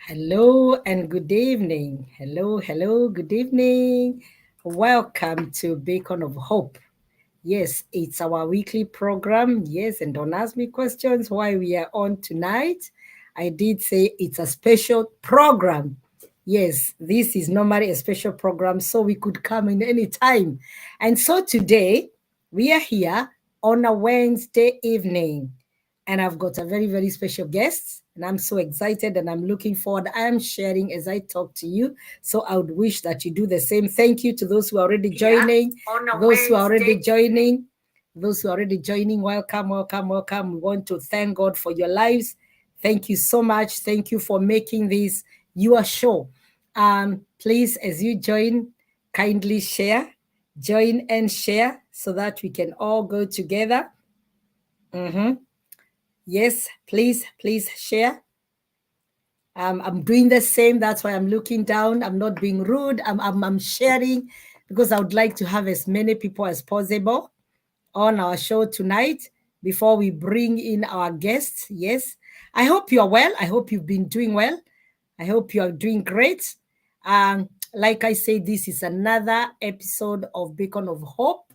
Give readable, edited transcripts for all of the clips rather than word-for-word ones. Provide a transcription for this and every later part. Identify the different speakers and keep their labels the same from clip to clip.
Speaker 1: Hello and good evening. Hello, good evening. Welcome to Beacon of Hope. Yes, it's our weekly program. Yes, and don't ask me questions why we are on tonight. I did say it's a special program. Yes, this is normally a special program, so we could come in any time. And so today we are here on a Wednesday evening, and I've got a very, very special guest. And I'm so excited and I'm looking forward. I am sharing as I talk to you. So I would wish that you do the same. Thank you to those who are already joining, those who are already joining, those who are already joining. Welcome, welcome, welcome. We want to thank God for your lives. Thank you so much. Thank you for making this your show. Please, as you join, kindly share, join and share so that we can all go together. Yes, please share. I'm doing the same. That's why I'm looking down. I'm not being rude. I'm sharing because I would like to have as many people as possible on our show tonight before we bring in our guests. Yes, I hope you're well. I hope you've been doing well. I hope you are doing great. Like I say, this is another episode of Beacon of Hope.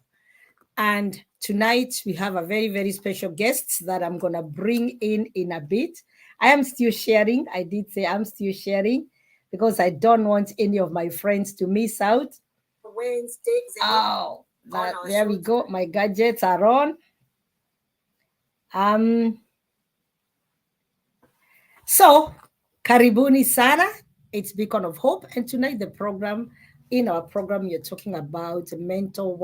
Speaker 1: And tonight we have a very, very special guest that I'm going to bring in a bit. I am still sharing. I did say I'm still sharing because I don't want any of my friends to miss out. Wednesday. Oh, there we go. My gadgets are on. So, karibuni sana. It's Beacon of Hope. And tonight in our program, you're talking about mental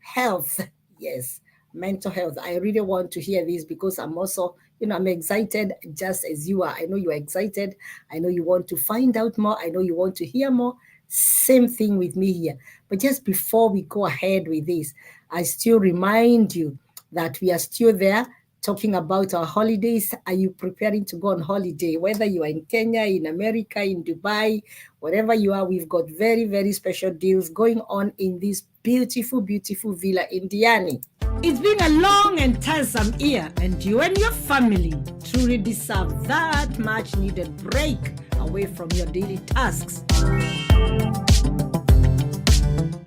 Speaker 1: health. Yes, mental health. I really want to hear this because I'm also, I'm excited just as you are. I know you're excited. I know you want to find out more. I know you want to hear more. Same thing with me here. But just before we go ahead with this, I still remind you that we are still there talking about our holidays. Are you preparing to go on holiday? Whether you are in Kenya, in America, in Dubai, wherever you are, we've got very, very special deals going on in this beautiful, beautiful villa in Diani. It's been a long and tiresome year, and you and your family truly deserve that much needed break away from your daily tasks.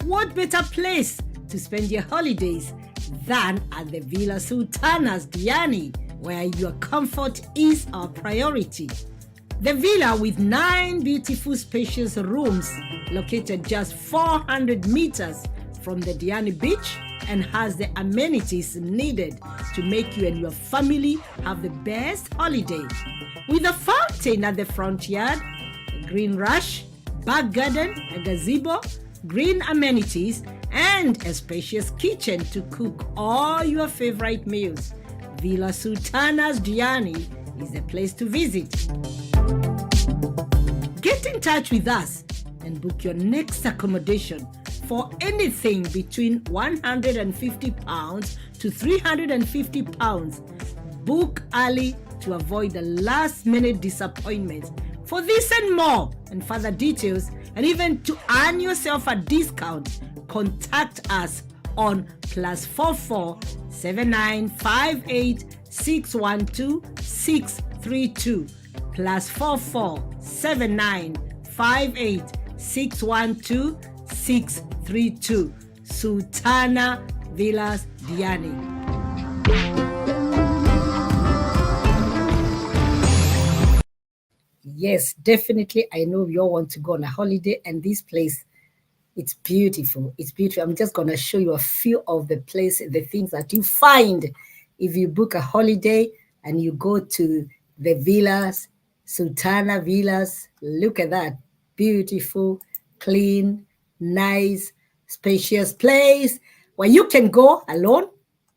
Speaker 1: What better place to spend your holidays than at the Villa Sultanas Diani, where your comfort is our priority. The villa, with 9 beautiful spacious rooms located just 400 meters from the Diani beach, and has the amenities needed to make you and your family have the best holiday. With a fountain at the front yard, a green rush, back garden, a gazebo, green amenities, and a spacious kitchen to cook all your favorite meals. Villa Sultanas Diani is the place to visit. Get in touch with us and book your next accommodation for anything between £150 to £350. Book early to avoid the last-minute disappointments. For this and more, and further details, and even to earn yourself a discount, contact us on +44 7958 612 632 +44 7958 612 632. Sultana Villas Diani. Yes, definitely. I know you all want to go on a holiday, and this place, it's beautiful. It's beautiful. I'm just going to show you a few of the places, the things that you find if you book a holiday and you go to the villas, Sultana Villas. Look at that. Beautiful, clean, nice, spacious place where you can go alone,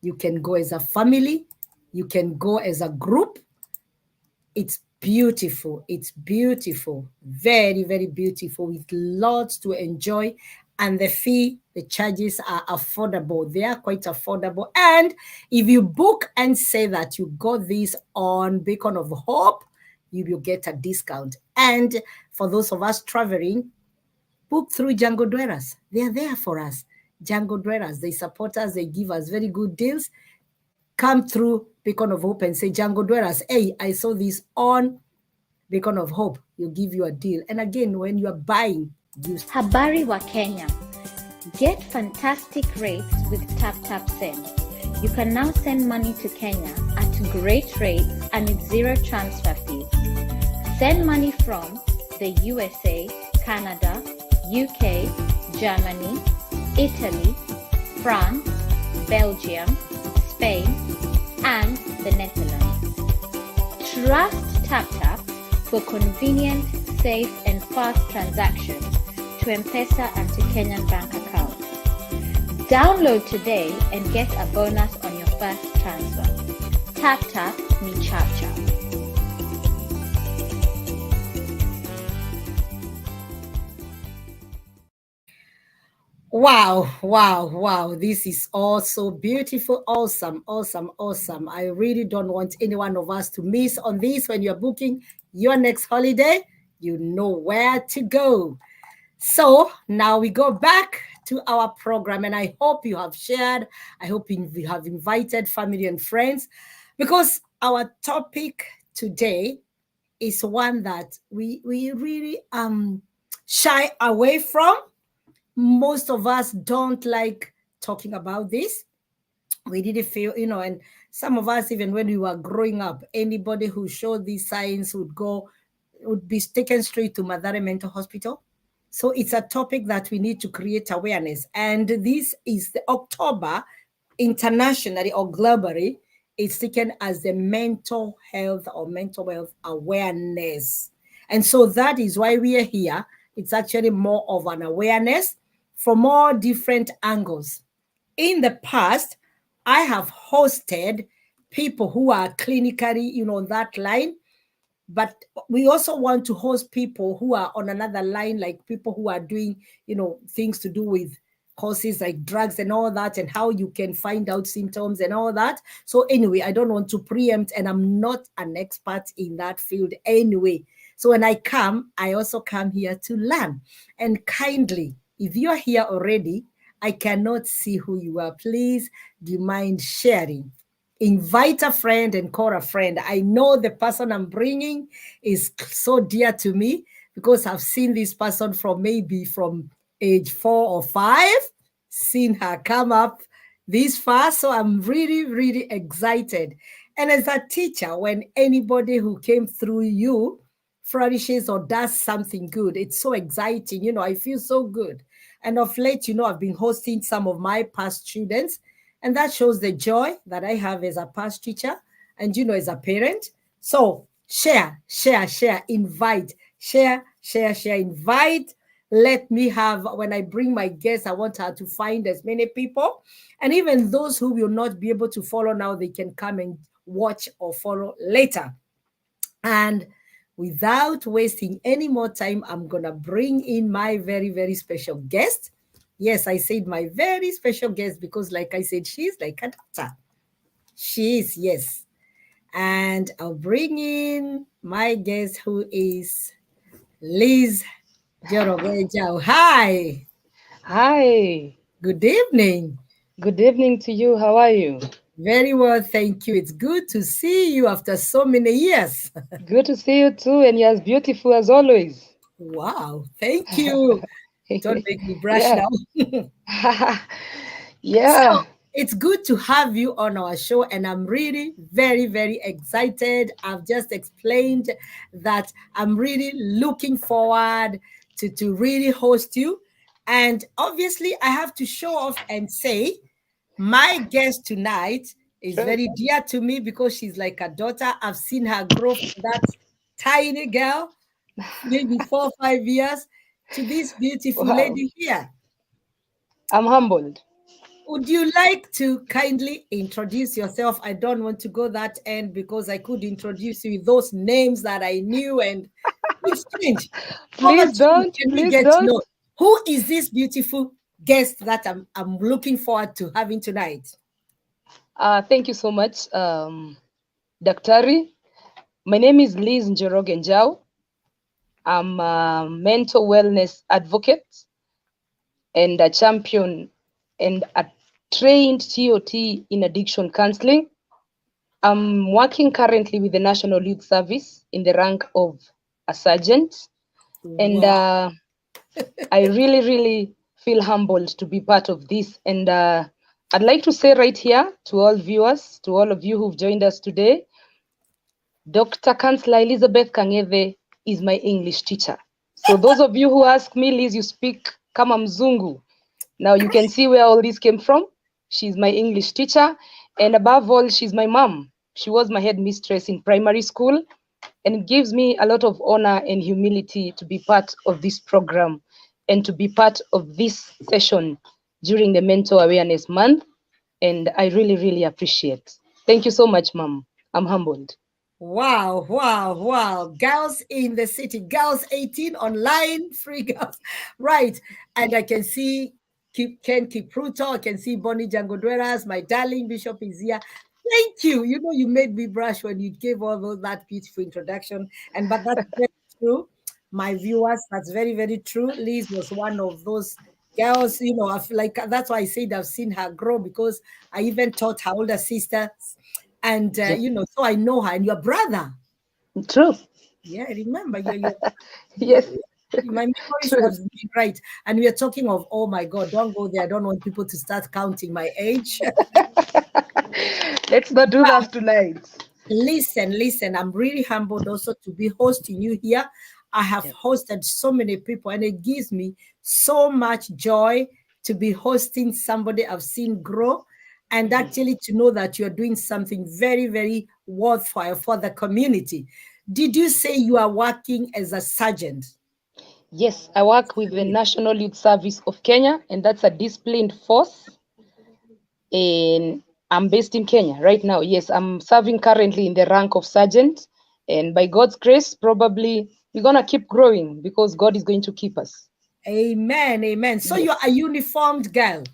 Speaker 1: you can go as a family, you can go as a group. It's beautiful. It's beautiful. Very, very beautiful, with lots to enjoy. And the charges are affordable. They are quite affordable. And if you book and say that you got this on Beacon of Hope, you will get a discount. And for those of us traveling, book through Django Dweras. They are there for us. Django Dweras, they support us. They give us very good deals. Come through Beacon of Hope and say, Django Dweras, hey, I saw this on Beacon of Hope, will give you a deal. And again, when you are buying, use
Speaker 2: Habari wa Kenya. Get fantastic rates with Tap Send. You can now send money to Kenya at great rates and with zero transfer fees. Send money from the USA, Canada, UK, Germany, Italy, France, Belgium, Spain, and the Netherlands. Trust TapTap for convenient, safe, and fast transactions to M-Pesa and to Kenyan bank accounts. Download today and get a bonus on your first transfer. TapTap ni ChapChap.
Speaker 1: Wow, wow, wow. This is also beautiful. Awesome, awesome, awesome. I really don't want any one of us to miss on this. When you're booking your next holiday, you know where to go. So now we go back to our program, and I hope you have shared. I hope you have invited family and friends, because our topic today is one that we really shy away from. Most of us don't like talking about this. We didn't feel, and some of us, even when we were growing up, anybody who showed these signs would be taken straight to Madare Mental Hospital. So it's a topic that we need to create awareness. And this is the October internationally or globally, it's taken as the mental health or mental health awareness. And so that is why we are here. It's actually more of an awareness from more different angles. In the past, I have hosted people who are clinically, that line, but we also want to host people who are on another line, like people who are doing, things to do with causes like drugs and all that, and how you can find out symptoms and all that. So anyway, I don't want to preempt, and I'm not an expert in that field anyway. So when I come, I also come here to learn. And kindly, if you're here already, I cannot see who you are. Please, do you mind sharing? Invite a friend and call a friend. I know the person I'm bringing is so dear to me, because I've seen this person from age 4 or 5, seen her come up this far. So I'm really, really excited. And as a teacher, when anybody who came through you flourishes or does something good, it's so exciting. I feel so good. And of late, I've been hosting some of my past students, and that shows the joy that I have as a past teacher and, as a parent. So share, invite, share, invite. Let me have, when I bring my guests, I want her to find as many people. And even those who will not be able to follow now, they can come and watch or follow later. And without wasting any more time, I'm going to bring in my very, very special guest. Yes, I said my very special guest because, like I said, she's like a doctor. She is, yes. And I'll bring in my guest, who is Liz Jorogejao. Hi.
Speaker 3: Hi.
Speaker 1: Good evening.
Speaker 3: Good evening to you. How are you?
Speaker 1: Very well, thank you. It's good to see you after so many years.
Speaker 3: Good to see you too, and you're as beautiful as always.
Speaker 1: Wow, thank you. Don't make me brush
Speaker 3: Yeah.
Speaker 1: now.
Speaker 3: Yeah.
Speaker 1: So it's good to have you on our show, and I'm really very, very excited. I've just explained that I'm really looking forward to really host you. And obviously, I have to show off and say my guest tonight is very dear to me because she's like a daughter. I've seen her grow from that tiny girl, maybe 4 or 5 years, to this beautiful
Speaker 3: Wow.
Speaker 1: lady here.
Speaker 3: I'm humbled.
Speaker 1: Would you like to kindly introduce yourself? I don't want to go that end because I could introduce you with those names that I knew, and it's strange. Over
Speaker 3: Please
Speaker 1: to you.
Speaker 3: don't.
Speaker 1: Can we
Speaker 3: Please
Speaker 1: get to
Speaker 3: don't.
Speaker 1: know who is this beautiful guest that I'm looking forward to having tonight?
Speaker 3: Thank you so much, Daktari. My name is Liz Njorogenjao. I'm a mental wellness advocate and a champion and a trained TOT in addiction counseling. I'm working currently with the National Youth Service in the rank of a sergeant. And
Speaker 1: Wow.
Speaker 3: I really feel humbled to be part of this. And I'd like to say right here to all viewers, to all of you who've joined us today, Dr. Kansler Elizabeth Kang'ethe is my English teacher. So those of you who ask me, Liz, you speak kama mzungu. Now you can see where all this came from. She's my English teacher. And above all, she's my mom. She was my headmistress in primary school. And it gives me a lot of honor and humility to be part of this program and to be part of this session during the Mental Awareness Month. And I really appreciate. Thank you so much, Mom. I'm humbled.
Speaker 1: Wow, wow, wow. Girls in the city, girls 18 online, free girls. Right. And I can see Ken Kipruto, I can see Bonnie Jangodweras, my darling Bishop is here. Thank you. You know, you made me blush when you gave all that beautiful introduction. But that's very true. My viewers, that's very true. Liz was one of those girls, you know, I feel like that's why I said I've seen her grow, because I even taught her older sisters. And, you know, so I know her and your brother.
Speaker 3: True.
Speaker 1: Yeah, I remember your
Speaker 3: Yes.
Speaker 1: my memory
Speaker 3: True.
Speaker 1: serves me right. And we are talking of, oh my God, don't go there. I don't want people to start counting my age.
Speaker 3: Let's not do that tonight.
Speaker 1: Listen, I'm really humbled also to be hosting you here. I have hosted so many people, and it gives me so much joy to be hosting somebody I've seen grow, and actually to know that you're doing something very worthwhile for the community. Did you say you are working as a sergeant?
Speaker 3: Yes, I work with the National Youth Service of Kenya, and that's a disciplined force. And I'm based in Kenya right now. Yes, I'm serving currently in the rank of sergeant. And by God's grace, probably we're going to keep growing because God is going to keep us.
Speaker 1: Amen. So
Speaker 3: Yes.
Speaker 1: you're a uniformed girl.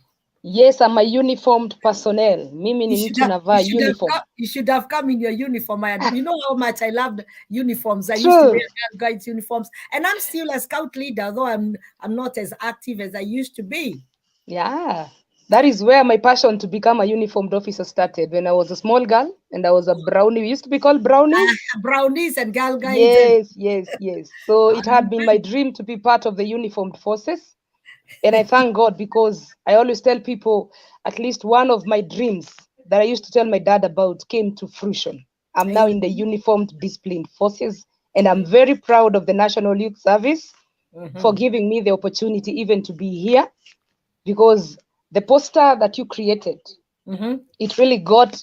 Speaker 3: Yes, I'm a uniformed personnel. Mimi ni mtu navaa uniform.
Speaker 1: You should have come in your uniform. You know how much I loved uniforms. I
Speaker 3: True.
Speaker 1: used to wear Girl Guides uniforms, and I'm still a scout leader, although I'm not as active as I used to be.
Speaker 3: Yeah, that is where my passion to become a uniformed officer started. When I was a small girl and I was a brownie. We used to be called brownies.
Speaker 1: Brownies and Girl Guides.
Speaker 3: Yes. So it had been my dream to be part of the uniformed forces. And I thank God, because I always tell people at least one of my dreams that I used to tell my dad about came to fruition. I'm now in the uniformed disciplined forces, and I'm very proud of the National Youth Service for giving me the opportunity even to be here, because the poster that you created, it really got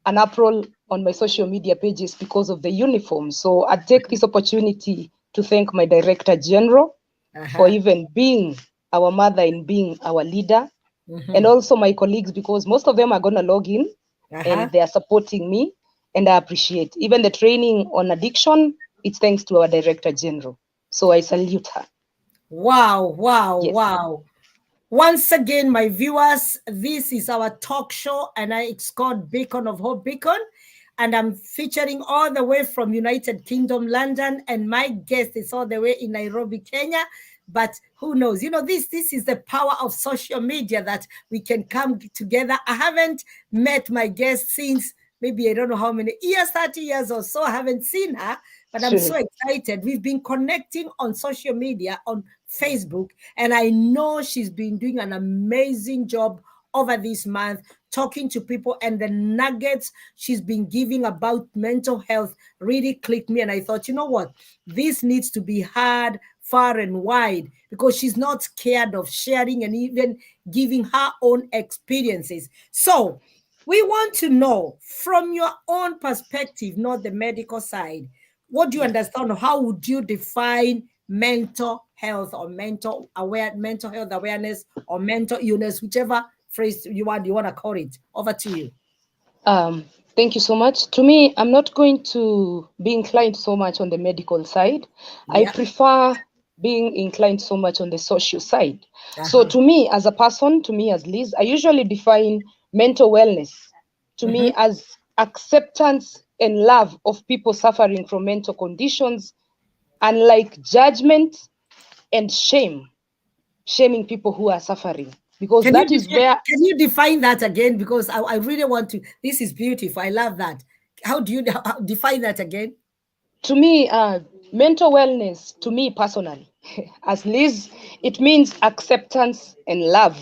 Speaker 3: an uproar on my social media pages because of the uniform. So I take this opportunity to thank my Director General for even being our mother and being our leader, and also my colleagues, because most of them are going to log in and they are supporting me, and I appreciate. Even the training on addiction, it's thanks to our Director General. So I salute her.
Speaker 1: Wow. Once again, my viewers, this is our talk show, and it's called Beacon of Hope Beacon. And I'm featuring all the way from United Kingdom, London, and my guest is all the way in Nairobi, Kenya. But who knows? You know, this is the power of social media, that we can come together. I haven't met my guest since maybe I don't know how many years, 30 years or so. I haven't seen her, but I'm so excited. We've been connecting on social media, on Facebook, and I know she's been doing an amazing job over this month, talking to people, and the nuggets she's been giving about mental health really clicked me. And I thought, you know what? This needs to be heard far and wide, because she's not scared of sharing and even giving her own experiences. So we want to know from your own perspective, not the medical side, what do you understand? How would you define mental health, or mental health awareness, or mental illness, whichever phrase you want to call it? Over to you.
Speaker 3: Thank you so much. To me, I'm not going to be inclined so much on the medical side. I prefer being inclined so much on the social side. So to me as a person, to me as Liz, I usually define mental wellness to me as acceptance and love of people suffering from mental conditions, unlike judgment and shaming people who are suffering. Because
Speaker 1: Can you define that again? Because I really want to. This is beautiful. I love that. How do you define that again?
Speaker 3: To me, mental wellness, to me personally, as Liz, it means acceptance and love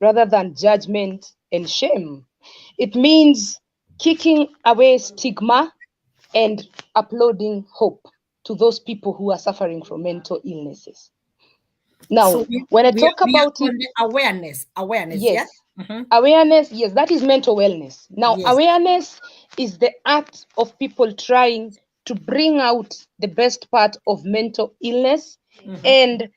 Speaker 3: rather than judgment and shame. It means kicking away stigma and uploading hope to those people who are suffering from mental illnesses.
Speaker 1: So
Speaker 3: Now, when I talk
Speaker 1: we
Speaker 3: about
Speaker 1: are
Speaker 3: it,
Speaker 1: on the awareness, yeah.
Speaker 3: yes,
Speaker 1: Mhm.
Speaker 3: awareness, yes, that is mental wellness. Now,
Speaker 1: Yes.
Speaker 3: awareness is the act of people trying to bring out the best part of mental illness
Speaker 1: Mhm.
Speaker 3: and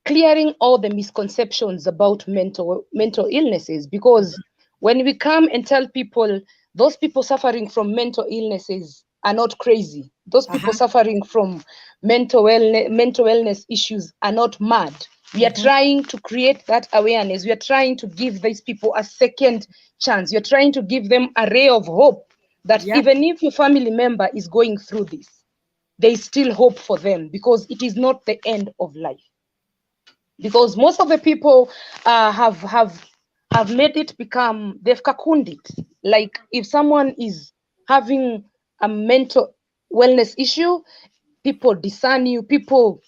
Speaker 3: clearing all the misconceptions about mental illnesses, because when we come and tell people those people suffering from mental illnesses are not crazy, those people
Speaker 1: Uh-huh.
Speaker 3: suffering from mental illness issues are not mad, we are
Speaker 1: Mhm.
Speaker 3: trying to create that awareness, we are trying to give these people a second chance, you're trying to give them a ray of hope that
Speaker 1: Yeah.
Speaker 3: even if your family member is going through this, there is still hope for them, because it is not the end of life. Because most of the people have made it become, they've cocooned it. Like if someone is having a mental wellness issue, people discern you, people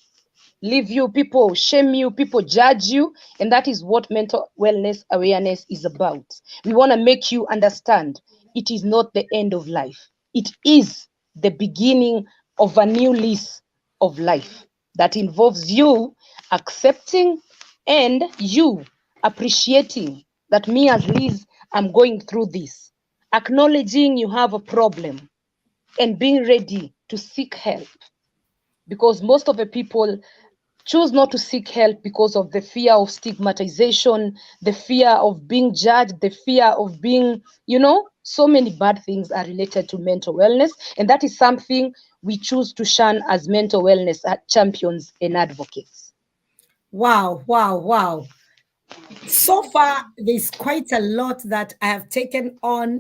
Speaker 3: leave you, people shame you, people judge you, and that is what mental wellness awareness is about. We want to make you understand it is not the end of life, it is the beginning of a new lease of life that involves you accepting and you appreciating that me as Liz, I'm going through this, acknowledging you have a problem and being ready to seek help, because most of the people choose not to seek help because of the fear of stigmatization, the fear of being judged, the fear of being, so many bad things are related to mental wellness. And that is something we choose to shun as mental wellness champions and advocates.
Speaker 1: Wow, wow, wow. So far, there's quite a lot that I have taken on,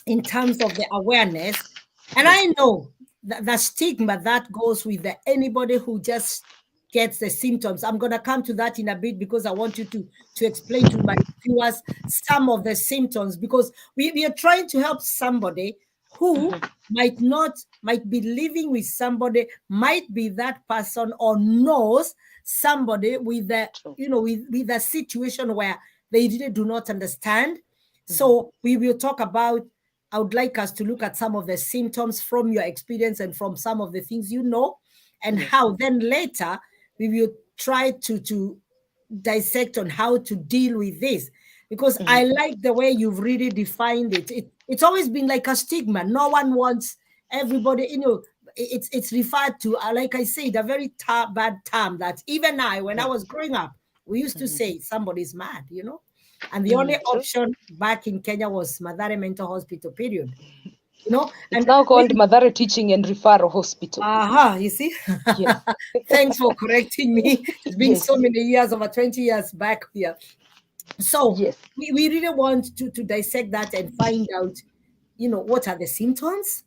Speaker 1: in terms of the awareness. And
Speaker 3: Yes.
Speaker 1: I know that the stigma that goes with anybody who just gets the symptoms. I'm going to come to that in a bit because I want you to explain to my viewers some of the symptoms, because we are trying to help somebody who might be living with somebody, might be that person, or knows somebody with the
Speaker 3: True.
Speaker 1: with a situation where they really do not understand.
Speaker 3: Mhm.
Speaker 1: So we will talk about, I would like us to look at some of the symptoms from your experience and from some of the things and
Speaker 3: Yes.
Speaker 1: how then later we will try to dissect on how to deal with this, because I
Speaker 3: Mhm.
Speaker 1: like the way you've really defined it. It's always been like a stigma. No one wants everybody, it's referred to, like I said, a very bad term that even when I
Speaker 3: Yes.
Speaker 1: was growing up, we used to
Speaker 3: Mhm.
Speaker 1: say somebody's mad. And the only
Speaker 3: True.
Speaker 1: option back in Kenya was Madare Mental Hospital, period.
Speaker 3: It's
Speaker 1: And
Speaker 3: now called Madare Teaching and Referral Hospital.
Speaker 1: you see?
Speaker 3: Yes.
Speaker 1: Thanks for correcting me. It's been
Speaker 3: Yes.
Speaker 1: so many years, over 20 years back here. So
Speaker 3: Yes.
Speaker 1: we really want to dissect that and find out, what are the symptoms,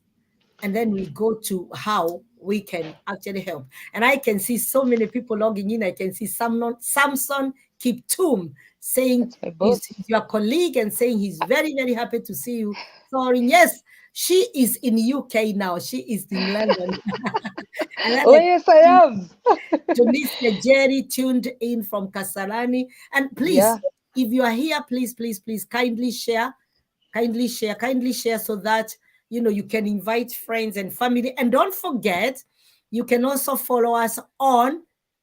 Speaker 1: and then we go to how we can actually help. And I can see so many people logging in. I can see Samson Kiptum saying
Speaker 3: That's my
Speaker 1: he's
Speaker 3: boss.
Speaker 1: your colleague and saying he's very, very happy to see you. Sorin, yes, she is in UK now. She is in London. And then
Speaker 3: Oh,
Speaker 1: I
Speaker 3: yes, I
Speaker 1: see
Speaker 3: am.
Speaker 1: Tunisia Jerry tuned in from Kasarani. And
Speaker 3: Yeah.
Speaker 1: please, if you are here, please, please, please kindly share so that you can invite friends and family. And don't forget, you can also follow us on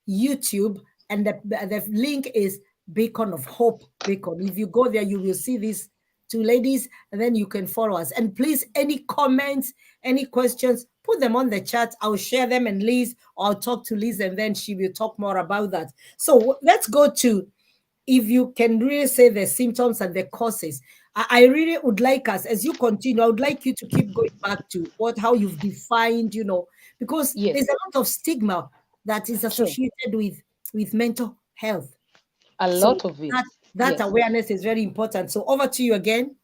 Speaker 1: YouTube, and the link is Beacon of Hope Beacon. If you go there, you will see these two ladies, and then you can follow us. And please, any comments, any questions, put them on the chat. I'll share them, and Liz, or I'll talk to Liz, and then she will talk more about that. So let's go to, if you can really say the symptoms and the causes. I really would like us, as you continue, I would like you to keep going back to how you've defined, because
Speaker 3: Yes.
Speaker 1: there's a lot of stigma that is
Speaker 3: True.
Speaker 1: associated with mental health.
Speaker 3: A
Speaker 1: So
Speaker 3: lot of it.
Speaker 1: that
Speaker 3: Yes.
Speaker 1: awareness is very important. So over to you again.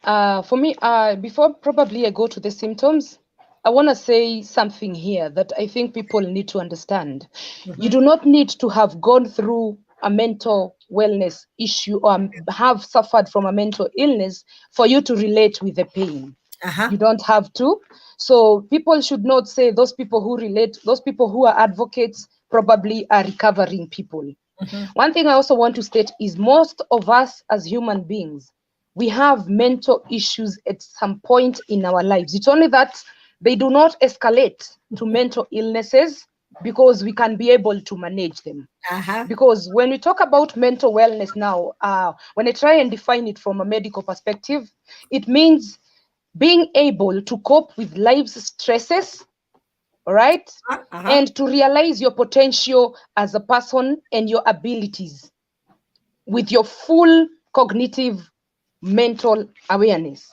Speaker 3: For me, before probably I go to the symptoms, I want to say something here that I think people need to understand. You
Speaker 1: Mhm.
Speaker 3: do not need to have gone through a mental wellness issue or have suffered from a mental illness for you to relate with the pain.
Speaker 1: Uh-huh.
Speaker 3: You don't have to. So people should not say those people who relate, those people who are advocates probably are recovering people.
Speaker 1: Mm-hmm.
Speaker 3: One thing I also want to state is most of us as human beings, we have mental issues at some point in our lives. It's only that they do not escalate to mental illnesses because we can be able to manage them.
Speaker 1: Uh-huh.
Speaker 3: Because when we talk about mental wellness now, when I try and define it from a medical perspective, it means being able to cope with life's stresses, all right,
Speaker 1: Uh-huh.
Speaker 3: and to realize your potential as a person and your abilities with your full cognitive mental awareness.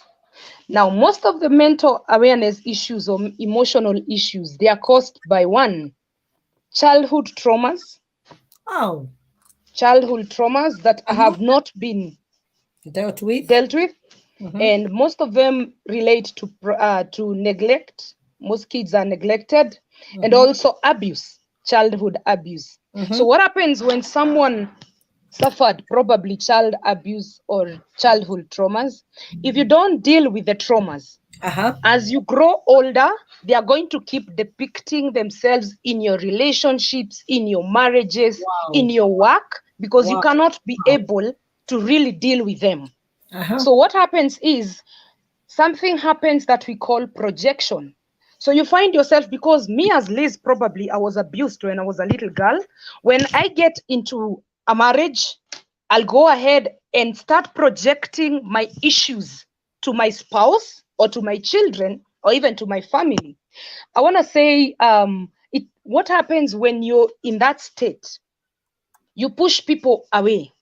Speaker 3: Now, most of the mental awareness issues or emotional issues, they are caused by one, childhood traumas,
Speaker 1: Oh.
Speaker 3: that
Speaker 1: Uh-huh.
Speaker 3: have not been
Speaker 1: Dealt with.
Speaker 3: dealt with,
Speaker 1: Mm-hmm.
Speaker 3: and most of them relate to neglect. Most kids are neglected, and
Speaker 1: Mm-hmm.
Speaker 3: also abuse, childhood abuse. So
Speaker 1: Mm-hmm.
Speaker 3: what happens when someone suffered probably child abuse or childhood traumas? If you don't deal with the traumas,
Speaker 1: Uh-huh.
Speaker 3: as you grow older, they are going to keep depicting themselves in your relationships, in your marriages,
Speaker 1: Wow.
Speaker 3: in your work, because you
Speaker 1: Wow.
Speaker 3: cannot be
Speaker 1: Wow.
Speaker 3: able to really deal with them.
Speaker 1: Uh-huh.
Speaker 3: So what happens is something happens that we call projection. So you find yourself, because me as Liz, probably I was abused when I was a little girl. When I get into a marriage, I'll go ahead and start projecting my issues to my spouse or to my children or even to my family. I want to say, what happens when you're in that state? You push people away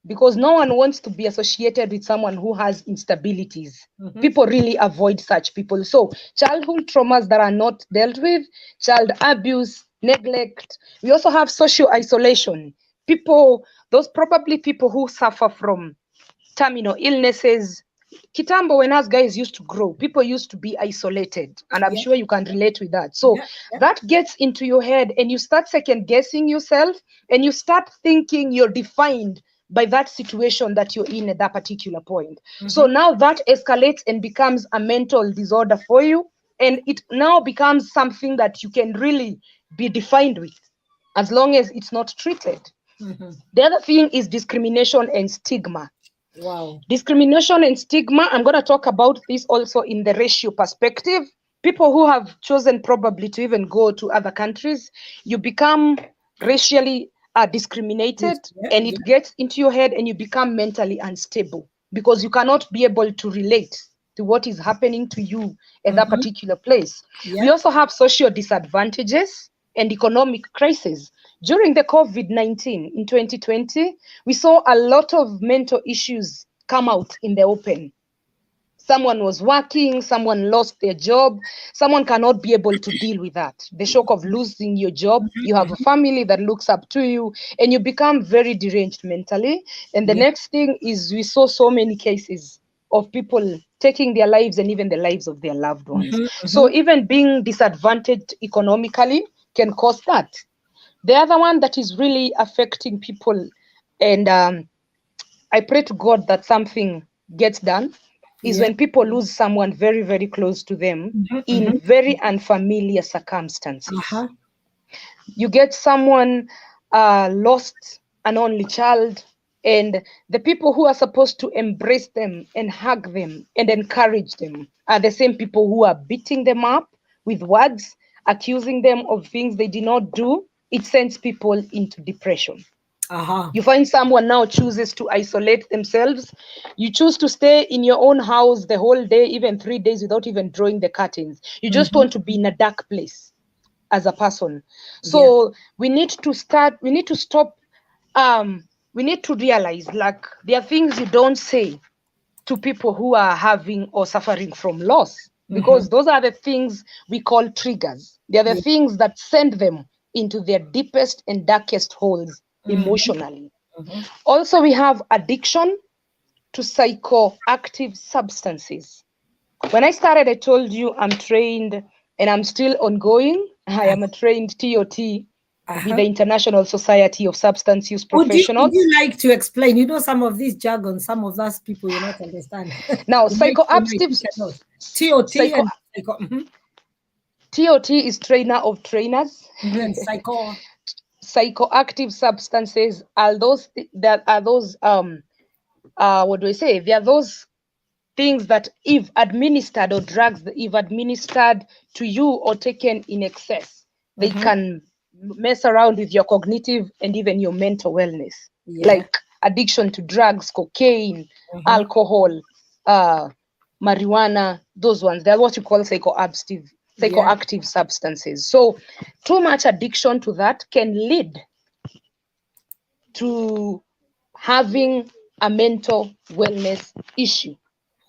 Speaker 3: because no one wants to be associated with someone who has instabilities.
Speaker 1: Mm-hmm.
Speaker 3: People really avoid such people. So, childhood traumas that are not dealt with, child abuse, neglect. We also have social isolation. People, those probably people who suffer from terminal illnesses. Kitambo, when us guys used to grow, people used to be isolated, and I'm
Speaker 1: Yeah.
Speaker 3: sure you can relate with that. So
Speaker 1: Yeah. Yeah.
Speaker 3: that gets into your head, and you start second guessing yourself, and you start thinking you're defined by that situation that you're in at that particular point. So
Speaker 1: Mm-hmm.
Speaker 3: now that escalates and becomes a mental disorder for you, and it now becomes something that you can really be defined with as long as it's not treated.
Speaker 1: Mm-hmm.
Speaker 3: The other thing is discrimination and stigma.
Speaker 1: Wow.
Speaker 3: Discrimination and stigma, I'm going to talk about this also in the ratio perspective. People who have chosen probably to even go to other countries, you become racially discriminated,
Speaker 1: Yeah.
Speaker 3: and it
Speaker 1: Yeah.
Speaker 3: gets into your head and you become mentally unstable because you cannot be able to relate to what is happening to you at that
Speaker 1: Mm-hmm.
Speaker 3: particular place. We
Speaker 1: Yeah.
Speaker 3: also have social disadvantages and economic crisis. During the COVID-19 in 2020, we saw a lot of mental issues come out in the open. Someone was working, someone lost their job, someone cannot be able to deal with that. The shock of losing your job, you have a family that looks up to you, and you become very deranged mentally. And the
Speaker 1: Yeah.
Speaker 3: next thing is we saw so many cases of people taking their lives and even the lives of their loved ones.
Speaker 1: Mm-hmm.
Speaker 3: So
Speaker 1: Mm-hmm.
Speaker 3: even being disadvantaged economically can cause that. The other one that is really affecting people, and I pray to God that something gets done, is
Speaker 1: Yeah.
Speaker 3: when people lose someone very, very close to them
Speaker 1: Mm-hmm.
Speaker 3: in
Speaker 1: Mm-hmm.
Speaker 3: very unfamiliar circumstances.
Speaker 1: Uh-huh.
Speaker 3: You get someone lost an only child, and the people who are supposed to embrace them and hug them and encourage them are the same people who are beating them up with words, accusing them of things they did not do. It sends people into depression.
Speaker 1: Uh-huh.
Speaker 3: You find someone now chooses to isolate themselves. You choose to stay in your own house the whole day, even 3 days, without even drawing the curtains. You just
Speaker 1: Mm-hmm.
Speaker 3: want to be in a dark place as a person.
Speaker 1: Yeah.
Speaker 3: So we need to stop, we need to realize, like, there are things you don't say to people who are having or suffering from loss,
Speaker 1: Mm-hmm.
Speaker 3: because those are the things we call triggers. They are the
Speaker 1: Yeah.
Speaker 3: things that send them into their deepest and darkest holes
Speaker 1: Mm-hmm.
Speaker 3: emotionally.
Speaker 1: Mm-hmm.
Speaker 3: Also, we have addiction to psychoactive substances. When I started, I told you I'm trained and I'm still ongoing. I am a trained TOT with the International Society of Substance Use
Speaker 1: Would
Speaker 3: Professionals.
Speaker 1: you like to explain? You know, some of these jargon, some of us people will not understand.
Speaker 3: Now,
Speaker 1: You might
Speaker 3: psychoactive
Speaker 1: teach us. TOT
Speaker 3: psycho
Speaker 1: and psycho,
Speaker 3: TOT is trainer of trainers.
Speaker 1: and psycho.
Speaker 3: Psychoactive substances are those that are those what do I say? They are those things that, if administered, or drugs that if administered to you or taken in excess, they can mess around with your cognitive and even your mental wellness.
Speaker 1: Yeah.
Speaker 3: Like addiction to drugs, cocaine, alcohol, marijuana, those ones. They're what you call psychoactive substances. So too much addiction to that can lead to having a mental wellness issue.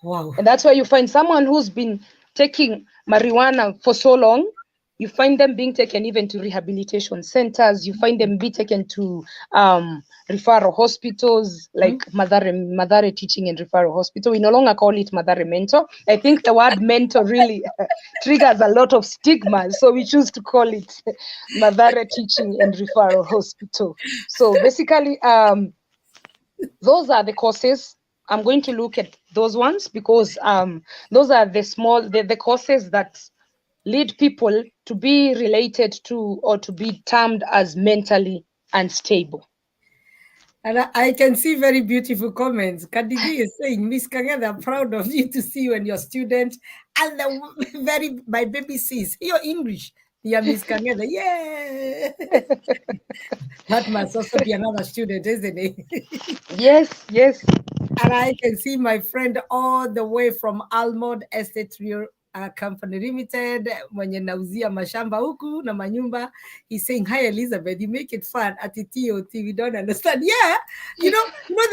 Speaker 1: Wow.
Speaker 3: And that's why you find someone who's been taking marijuana for so long, you find them being taken even to rehabilitation centers. You find them be taken to referral hospitals, like Madare Teaching and Referral Hospital. We no longer call it Madare Mentor. I think the word mentor really triggers a lot of stigmas, so we choose to call it Madare Teaching and Referral Hospital. So basically, those are the causes. I'm going to look at those ones because those are the causes that lead people to be related to or to be termed as mentally unstable.
Speaker 1: And I can see very beautiful comments. Kadigi is saying, Miss Kangeda, I'm proud of you to see you and your student. And my baby says, your English. Yeah, Miss Kangeda. Yeah. That must also be another student, isn't it?
Speaker 3: Yes, yes.
Speaker 1: And I can see my friend all the way from Almond Estate Real Company Limited, mwenye nauzia mashamba huku na manyumba. He's saying, hi Elizabeth, you make it fun at the TOT. We don't understand. Yeah, you know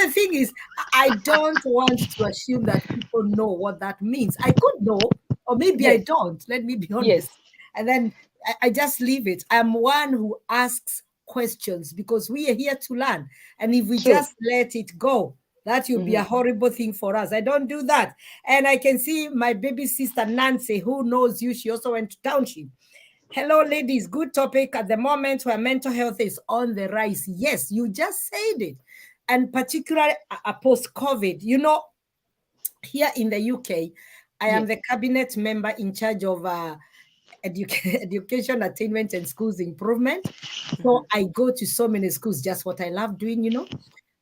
Speaker 1: the thing is, I don't want to assume that people know what that means. I could know, or maybe I don't. Let me be honest.
Speaker 3: Yes.
Speaker 1: And then I just leave it. I'm one who asks questions because we are here to learn. And if we just let it go, that would be a horrible thing for us. I don't do that. And I can see my baby sister Nancy, who knows you. She also went to township. Hello, ladies. Good topic at the moment where mental health is on the rise. Yes, you just said it. And particularly post-COVID. You know, here in the UK, I am the cabinet member in charge of education attainment and schools improvement. So I go to so many schools, just what I love doing, you know.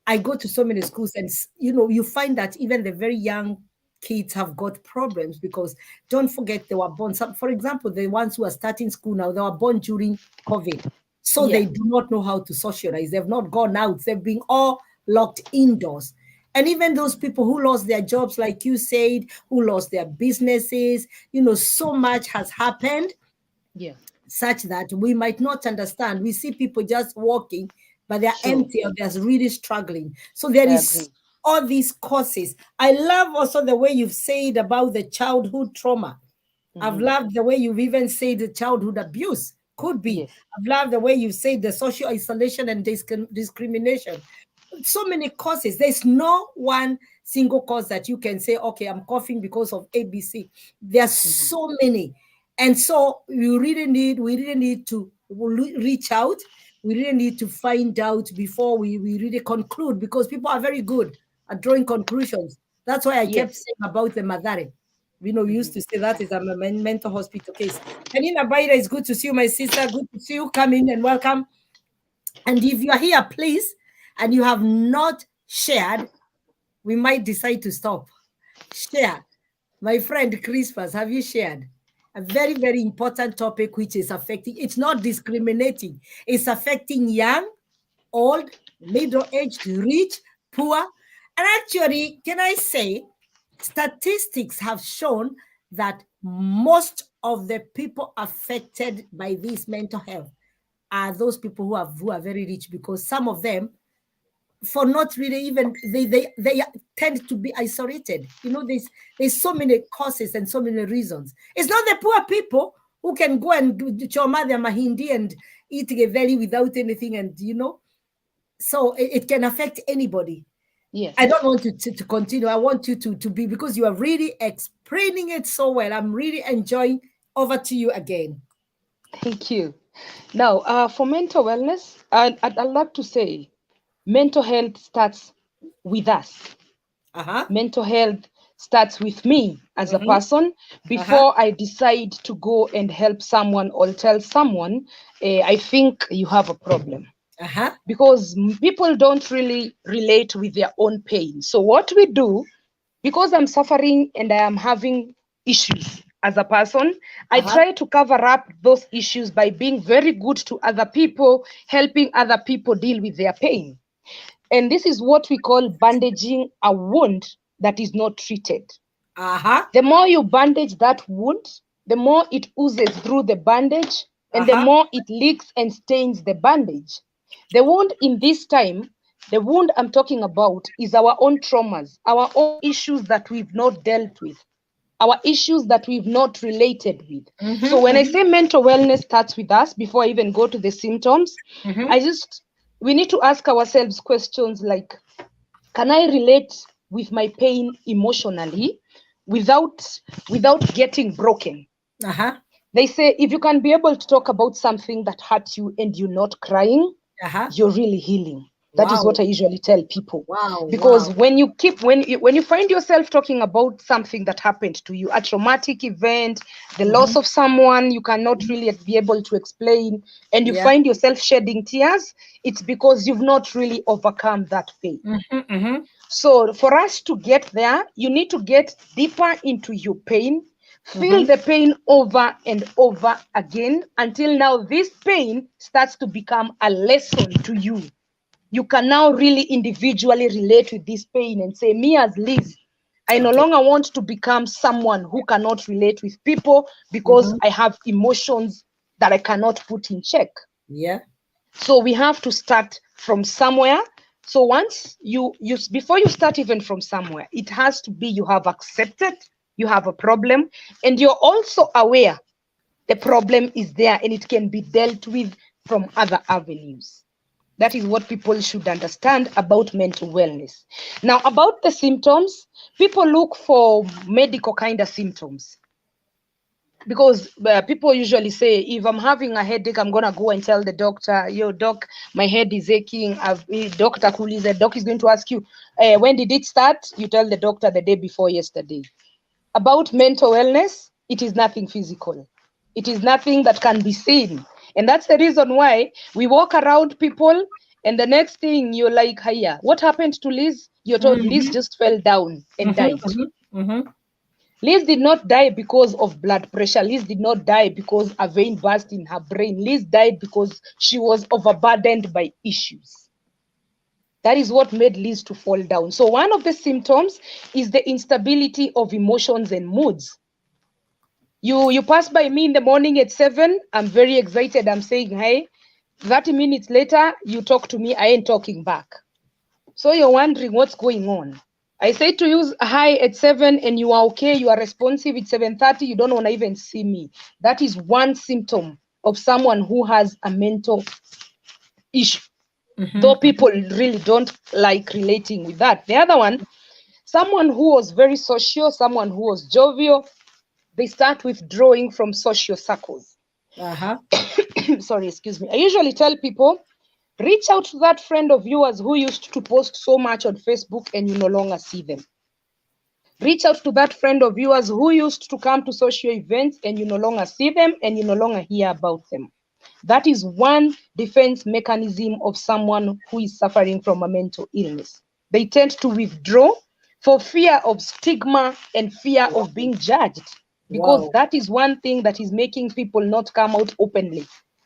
Speaker 1: I go to so many schools and, you know, you find that even the very young kids have got problems because don't forget they were born. For example, the ones who are starting school now, they were born during COVID. So they do not know how to socialize. They've not gone out. They've been all locked indoors. And even those people who lost their jobs, like you said, who lost their businesses, you know, so much has happened.
Speaker 3: Yeah.
Speaker 1: Such that we might not understand. We see people just walking, but they're empty or they're really struggling. So there is all these causes. I love also the way you've said about the childhood trauma. I've loved the way you've even said the childhood abuse could be.
Speaker 3: Yes.
Speaker 1: I've loved the way you've said the social isolation and discrimination. So many causes. There's no one single cause that you can say, okay, I'm coughing because of ABC. There's so many. And so we really need to reach out. We really need to find out before we really conclude, because people are very good at drawing conclusions. That's why I kept saying about the Madare. We used to say that is a mental hospital case. Anina Baida, it's good to see you, my sister. Good to see you. Come in and welcome. And if you are here, please, and you have not shared, we might decide to stop. Share. My friend Crispus, have you shared? A very, very important topic which is affecting, it's not discriminating. It's affecting young, old, middle-aged, rich, poor. And actually, can I say, statistics have shown that most of the people affected by this mental health are those people who are very rich, because some of them, for not really even, they tend to be isolated. There's so many causes and so many reasons. It's not the poor people who can go and choma their mahindi and eat geveli without anything, and so it can affect anybody.
Speaker 3: Yes.
Speaker 1: I don't want to continue. I want you to be, because you are really explaining it so well. I'm really enjoying. Over to you again.
Speaker 3: Thank you. Now, for mental wellness, I'd like to say mental health starts with us.
Speaker 1: Uh-huh.
Speaker 3: Mental health starts with me as a
Speaker 1: Mm-hmm.
Speaker 3: person
Speaker 1: Uh-huh.
Speaker 3: before I decide to go and help someone or tell someone, I think you have a problem.
Speaker 1: Uh-huh.
Speaker 3: Because people don't really relate with their own pain. So, what we do, because I'm suffering and I am having issues as a person, I
Speaker 1: Uh-huh.
Speaker 3: try to cover up those issues by being very good to other people, helping other people deal with their pain. And this is what we call bandaging a wound that is not treated.
Speaker 1: Uh-huh.
Speaker 3: The more you bandage that wound, the more it oozes through the bandage, and the
Speaker 1: Uh-huh.
Speaker 3: more it leaks and stains the bandage. The wound in this time, the wound I'm talking about is our own traumas, our own issues that we've not dealt with, our issues that we've not related with. So when I
Speaker 1: Mm-hmm.
Speaker 3: say mental wellness starts with us, before I even go to the symptoms,
Speaker 1: Mm-hmm.
Speaker 3: I just we need to ask ourselves questions like, can I relate with my pain emotionally without getting broken?
Speaker 1: Uh-huh.
Speaker 3: They say if you can be able to talk about something that hurts you and you're not crying,
Speaker 1: Uh-huh.
Speaker 3: you're really healing. That is
Speaker 1: Wow.
Speaker 3: what I usually tell people.
Speaker 1: Wow.
Speaker 3: Because
Speaker 1: Wow.
Speaker 3: when you keep when you find yourself talking about something that happened to you, a traumatic event, the
Speaker 1: Mm-hmm.
Speaker 3: loss of someone you cannot really be able to explain, and you
Speaker 1: Yeah.
Speaker 3: find yourself shedding tears, it's because you've not really overcome that pain.
Speaker 1: Mm-hmm. Mm-hmm.
Speaker 3: So, for us to get there, you need to get deeper into your pain, feel
Speaker 1: Mm-hmm.
Speaker 3: the pain over and over again until now this pain starts to become a lesson to you. You can now really individually relate with this pain and say, me as Liz, I no
Speaker 1: Okay.
Speaker 3: longer want to become someone who cannot relate with people because
Speaker 1: Mm-hmm.
Speaker 3: I have emotions that I cannot put in check.
Speaker 1: Yeah.
Speaker 3: So we have to start from somewhere. So once you before you start even from somewhere, it has to be you have accepted you have a problem and you're also aware the problem is there and it can be dealt with from other avenues. That is what people should understand about mental wellness. Now, about the symptoms, people look for medical kind of symptoms because people usually say, if I'm having a headache, I'm gonna go and tell the doctor, yo doc, my head is aching. Dr. Cooley, the doc is going to ask you, when did it start? You tell the doctor the day before yesterday. About mental wellness, it is nothing physical, it is nothing that can be seen, and that's the reason why we walk around people, and the next thing you're like, hiya, what happened to Liz? You're told Liz
Speaker 1: Mm-hmm.
Speaker 3: just fell down and
Speaker 1: Mm-hmm.
Speaker 3: died.
Speaker 1: Mm-hmm. Mm-hmm.
Speaker 3: Liz did not die because of blood pressure. Liz did not die because a vein burst in her brain. Liz died because she was overburdened by issues. That is what made Liz to fall down. So one of the symptoms is the instability of emotions and moods. You pass by me in the morning at 7, I'm very excited, I'm saying hi. 30 minutes later, you talk to me, I ain't talking back. So you're wondering what's going on. I say to you hi at 7 and you are okay, you are responsive. It's 7:30, you don't want to even see me. That is one symptom of someone who has a mental issue. Though
Speaker 1: Mm-hmm.
Speaker 3: people really don't like relating with that. The other one, someone who was very social, someone who was jovial, they start withdrawing from social circles.
Speaker 1: Uh-huh.
Speaker 3: Sorry, excuse me. I usually tell people, reach out to that friend of yours who used to post so much on Facebook and you no longer see them. Reach out to that friend of yours who used to come to social events and you no longer see them and you no longer hear about them. That is one defense mechanism of someone who is suffering from a mental illness. They tend to withdraw for fear of stigma and fear of being judged, because
Speaker 1: Wow.
Speaker 3: that is one thing that is making people not come out openly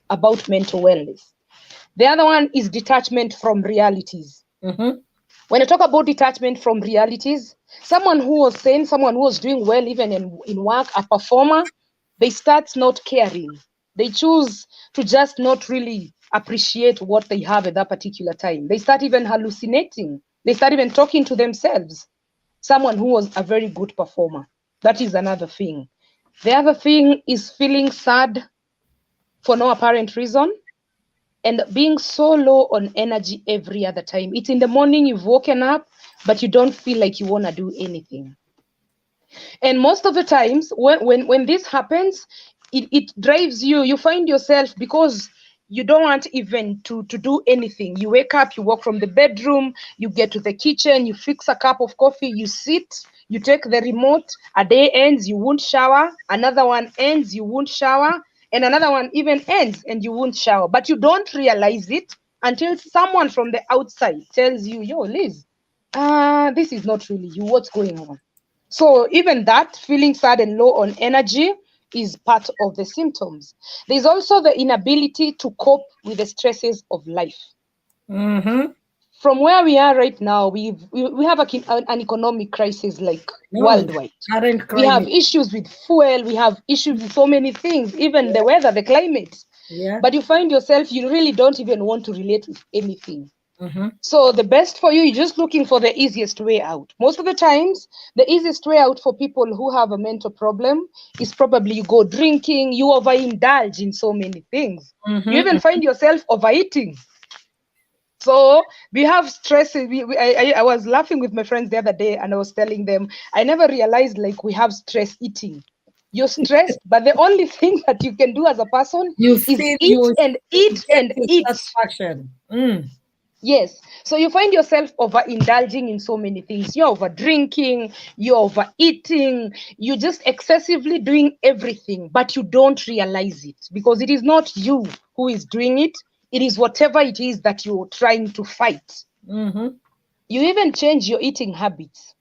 Speaker 3: about mental wellness. The other one is detachment from realities.
Speaker 1: Mm-hmm.
Speaker 3: When I talk about detachment from realities, someone who was sane, someone who was doing well even in work, a performer, they start not caring. They choose to just not really appreciate what they have at that particular time. They start even hallucinating. They start even talking to themselves. Someone who was a very good performer. That is another thing. The other thing is feeling sad for no apparent reason and being so low on energy every other time. It's in the morning, you've woken up, but you don't feel like you want to do anything. And most of the times, when this happens, it drives you. You find yourself, because you don't want even to do anything. You wake up, you walk from the bedroom, you get to the kitchen, you fix a cup of coffee, you sit, you take the remote. A day ends, you won't shower. Another one ends, you won't shower. And another one even ends and you won't shower. But you don't realize it until someone from the outside tells you, yo, Liz, this is not really you. What's going on? So even that, feeling sad and low on energy, is part of the symptoms. There's also the inability to cope with the stresses of life.
Speaker 1: Mm-hmm.
Speaker 3: From where we are right now, we have an economic crisis, like,
Speaker 1: No,
Speaker 3: worldwide.
Speaker 1: current
Speaker 3: We have
Speaker 1: climate.
Speaker 3: issues with fuel, we have issues with so many things, even the weather, the climate.
Speaker 1: Yeah.
Speaker 3: But you find yourself, you really don't even want to relate with anything.
Speaker 1: Mm-hmm.
Speaker 3: So the best for you, you're just looking for the easiest way out. Most of the times, the easiest way out for people who have a mental problem is probably you go drinking, you overindulge in so many things. You
Speaker 1: Mm-hmm.
Speaker 3: even find yourself overeating. So we have stress. I was laughing with my friends the other day, and I was telling them, I never realized, like, we have stress eating. You're stressed, but the only thing that you can do as a person
Speaker 1: You
Speaker 3: is
Speaker 1: feel
Speaker 3: eat and
Speaker 1: you
Speaker 3: eat
Speaker 1: get
Speaker 3: and
Speaker 1: your
Speaker 3: eat.
Speaker 1: satisfaction. Mm.
Speaker 3: Yes. So you find yourself overindulging in so many things. You're over drinking, you're overeating, you're just excessively doing everything, but you don't realize it, because it is not you who is doing it. It is whatever it is that you're trying to fight.
Speaker 1: Mm-hmm.
Speaker 3: You even change your eating habits.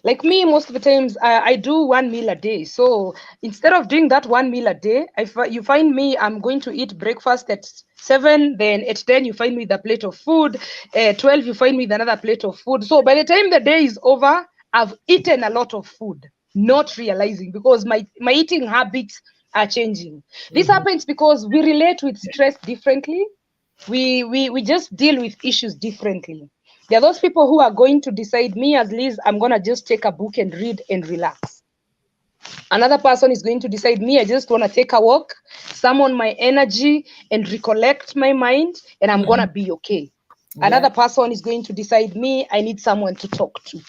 Speaker 3: Like me, most of the times I do 1 meal a day. So instead of doing that 1 meal a day, you find me, I'm going to eat breakfast at 7, then at 10 you find me with a plate of food, 12 you find me with another plate of food. So by the time the day is over, I've eaten a lot of food, not realizing, because my eating habits are changing. This
Speaker 1: Mm-hmm.
Speaker 3: happens because we relate with stress differently. We just deal with issues differently. There are those people who are going to decide, me as Liz, I'm gonna just take a book and read and relax. Another person is going to decide, me, I just want to take a walk, summon my energy and recollect my mind, and I'm
Speaker 1: Mm-hmm.
Speaker 3: gonna be okay.
Speaker 1: Yeah.
Speaker 3: Another person is going to decide, me, I need someone to talk to.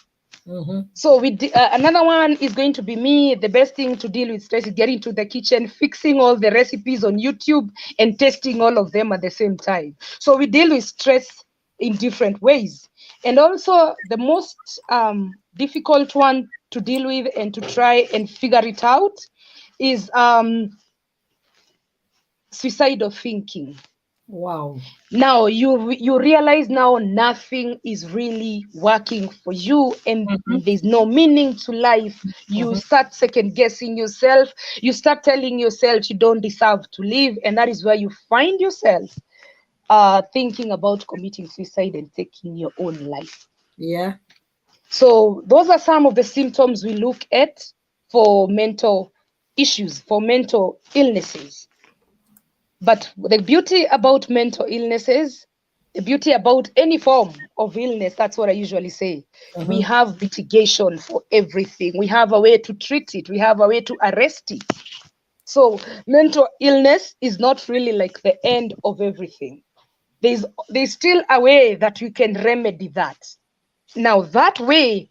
Speaker 1: Mm-hmm.
Speaker 3: So another one is going to be, me, the best thing to deal with stress is getting to the kitchen, fixing all the recipes on YouTube and testing all of them at the same time. So we deal with stress in different ways. And also the most difficult one to deal with and to try and figure it out is suicidal thinking.
Speaker 1: Wow.
Speaker 3: Now you realize now nothing is really working for you, and
Speaker 1: Mm-hmm.
Speaker 3: there's no meaning to life. You
Speaker 1: Mm-hmm.
Speaker 3: start second guessing yourself. You start telling yourself you don't deserve to live, and that is where you find yourself thinking about committing suicide and taking your own life.
Speaker 1: Yeah.
Speaker 3: So those are some of the symptoms we look at for mental issues, for mental illnesses. But the beauty about mental illnesses, the beauty about any form of illness, that's what I usually say. We
Speaker 1: Mm-hmm.
Speaker 3: have mitigation for everything. We have a way to treat it. We have a way to arrest it. So mental illness is not really like the end of everything. There's still a way that we can remedy that. Now that way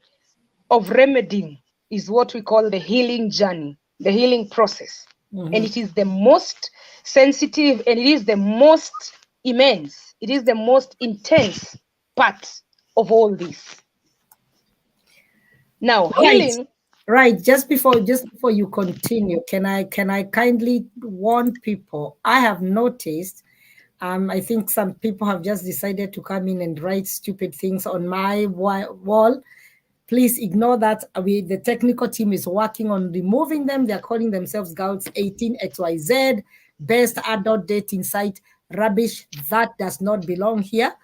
Speaker 3: of remedying is what we call the healing journey, the healing process. And
Speaker 1: Mm-hmm.
Speaker 3: it is the most sensitive, and it is the most immense, it is the most intense part of all this. Now,
Speaker 1: Right.
Speaker 3: healing,
Speaker 1: Right. Just before you continue, can I kindly warn people? I have noticed. I think some people have just decided to come in and write stupid things on my wall. Please ignore that. The technical team is working on removing them. They're calling themselves Girls 18 XYZ, best adult dating site. Rubbish. That does not belong here.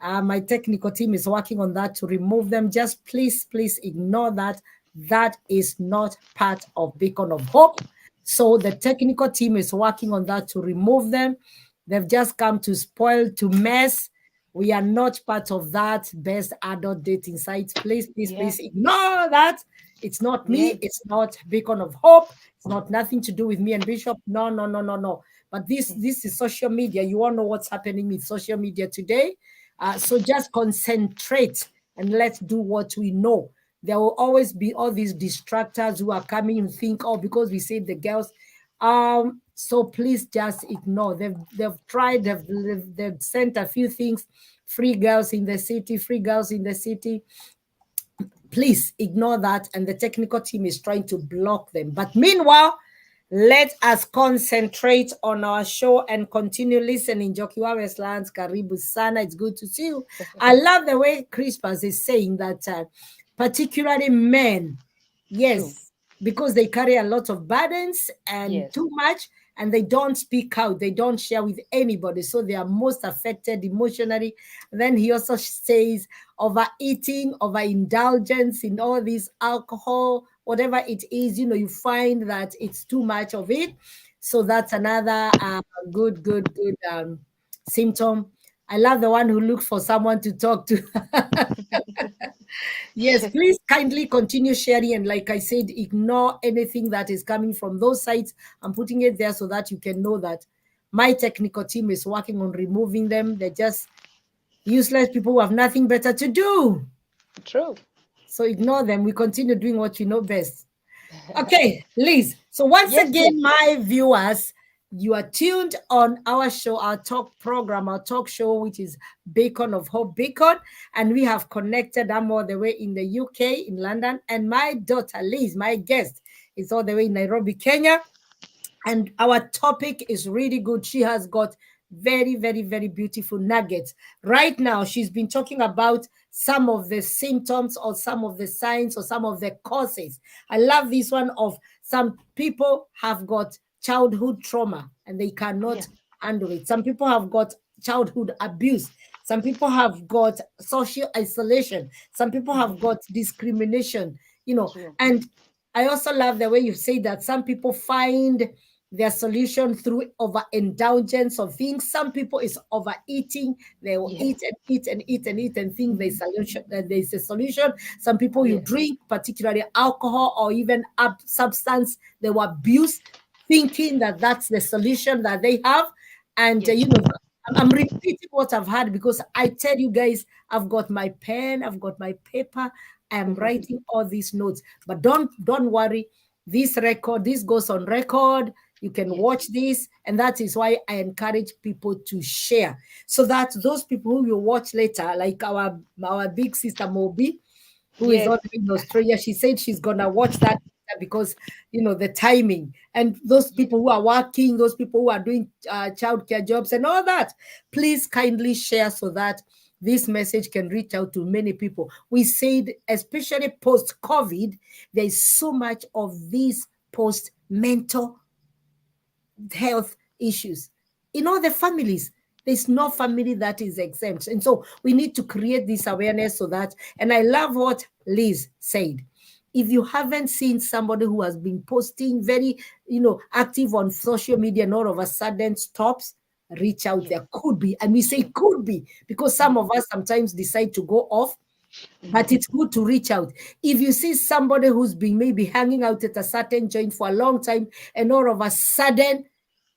Speaker 1: My technical team is working on that to remove them. Just please ignore that. That is not part of Beacon of Hope. So the technical team is working on that to remove them. They've just come to spoil, to mess. We are not part of that best adult dating sites.
Speaker 3: yeah,
Speaker 1: Please ignore that. It's not me.
Speaker 3: yes,
Speaker 1: It's not Beacon of Hope. It's not nothing to do with me and Bishop. No, no, no, no, no. But this is social media. You all know what's happening with social media today. So just concentrate and let's do what we know. There will always be all these distractors who are coming and think, oh, because we saved the girls. So please just ignore. They've tried. They've sent a few things. Free girls in the city. Free girls in the city. Please ignore that, and the technical team is trying to block them. But meanwhile, let us concentrate on our show and continue listening. Jokiwa Westlands, Karibu Sana. It's good to see you. I love the way Crispus is saying that, particularly men,
Speaker 3: True.
Speaker 1: yes, because they carry a lot of burdens and
Speaker 3: Yes.
Speaker 1: too much, and they don't speak out, they don't share with anybody, so they are most affected emotionally. Then he also says overeating, overindulgence in all this alcohol, whatever it is, you find that it's too much of it. So that's another good symptom. I love the one who looks for someone to talk to. Yes, please kindly continue sharing. And like I said, ignore anything that is coming from those sites. I'm putting it there so that you can know that my technical team is working on removing them. They're just useless people who have nothing better to do.
Speaker 3: True.
Speaker 1: So ignore them. We continue doing what we know best. Okay, Liz. So once
Speaker 3: Yes,
Speaker 1: again,
Speaker 3: yes.
Speaker 1: my viewers, you are tuned on our show, our talk program, our talk show, which is Bacon of Hope Bacon. And we have connected. I'm all the way in the UK, in London. And my daughter, Liz, my guest, is all the way in Nairobi, Kenya. And our topic is really good. She has got very, very, very beautiful nuggets. Right now, she's been talking about some of the symptoms or some of the signs or some of the causes. I love this one of some people have got childhood trauma and they
Speaker 3: Yeah.
Speaker 1: cannot handle it. Some people have got childhood abuse. Some people have got social isolation. Some people have got discrimination.
Speaker 3: True.
Speaker 1: And I also love the way you say that some people find their solution through overindulgence of things. Some people is overeating. They will
Speaker 3: Yes.
Speaker 1: eat and eat and eat and eat and think there's solution. There's a solution. Some people you
Speaker 3: Yes.
Speaker 1: drink, particularly alcohol or even substance, they will abuse, thinking that that's the solution that they have. And
Speaker 3: Yes.
Speaker 1: I'm repeating what I've had because I tell you guys, I've got my pen, I've got my paper, I'm writing all these notes. But don't worry. This goes on record. You can
Speaker 3: Yes.
Speaker 1: watch this, and that is why I encourage people to share, so that those people who will watch later, like our big sister Moby, who is
Speaker 3: Yes.
Speaker 1: all the way in Australia, she said she's gonna watch that because the timing, and those
Speaker 3: Yes.
Speaker 1: people who are working, those people who are doing childcare jobs and all that, please kindly share so that this message can reach out to many people. We said, especially post COVID, there is so much of these post mental health issues in all the families. There's no family that is exempt. And so we need to create this awareness so that, and I love what Liz said. If you haven't seen somebody who has been posting very, active on social media and all of a sudden stops, reach out.
Speaker 3: Yes.
Speaker 1: There could be, and we say
Speaker 3: True.
Speaker 1: could be, because some of us sometimes decide to go off, but it's good to reach out. If you see somebody who's been maybe hanging out at a certain joint for a long time and all of a sudden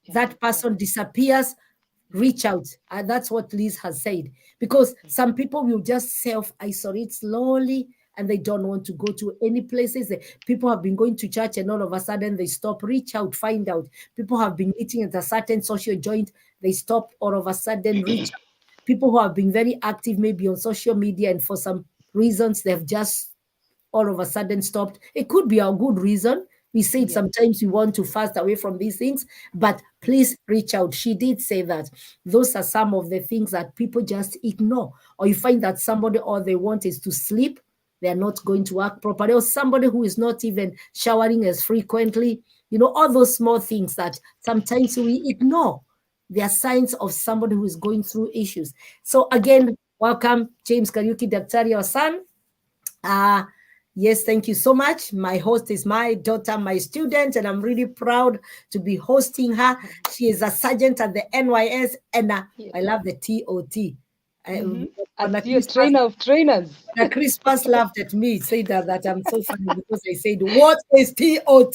Speaker 3: Yeah.
Speaker 1: that person disappears, reach out. That's what Liz has said. Because some people will just self-isolate slowly and they don't want to go to any places. People have been going to church and all of a sudden they stop. Reach out, find out. People have been meeting at a certain social joint, they stop, all of a sudden reach out. People who have been very active maybe on social media and for some reasons they've just all of a sudden stopped. It could be a good reason. We said
Speaker 3: Yes.
Speaker 1: sometimes we want to fast away from these things, but please reach out. She did say that those are some of the things that people just ignore. Or you find that somebody, all they want is to sleep, they're not going to work properly, or somebody who is not even showering as frequently, all those small things that sometimes we ignore. They are signs of somebody who is going through issues. So again, welcome, James Kariuki Daktari, our son. Uh, yes, thank you so much. My host is my daughter, my student, and I'm really proud to be hosting her. She is a sergeant at the NYS, and
Speaker 3: Yes.
Speaker 1: I love the TOT. When
Speaker 3: As your trainer of trainers.
Speaker 1: Christmas laughed at me, said that I'm so funny because I said, "What is TOT?"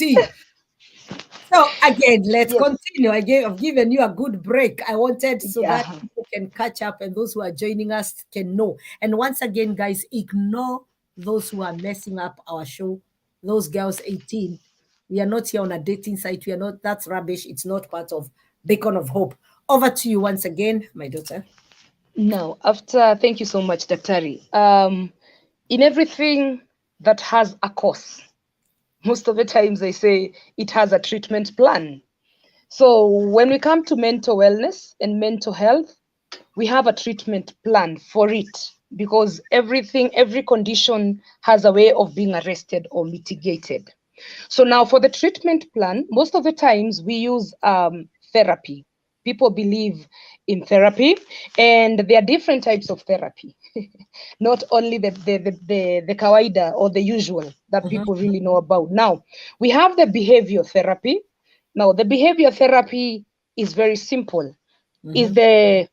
Speaker 1: So again, let's
Speaker 3: Yes.
Speaker 1: continue. I've given you a good break. I wanted so that
Speaker 3: Yeah.
Speaker 1: people can catch up and those who are joining us can know. And once again, guys, ignore those who are messing up our show. Those girls 18. We are not here on a dating site. We are not, that's rubbish. It's not part of Beacon of Hope. Over to you once again, my daughter.
Speaker 3: Now, thank you so much, Daktari. In everything that has a cause, most of the times I say it has a treatment plan. So when we come to mental wellness and mental health, we have a treatment plan for it, because every condition has a way of being arrested or mitigated. So now for the treatment plan, most of the times we use therapy. People believe in therapy, and there are different types of therapy. Not only the kawaida or the usual that people really know about. Now, we have the behavior therapy. Now, the behavior therapy is very simple. Is the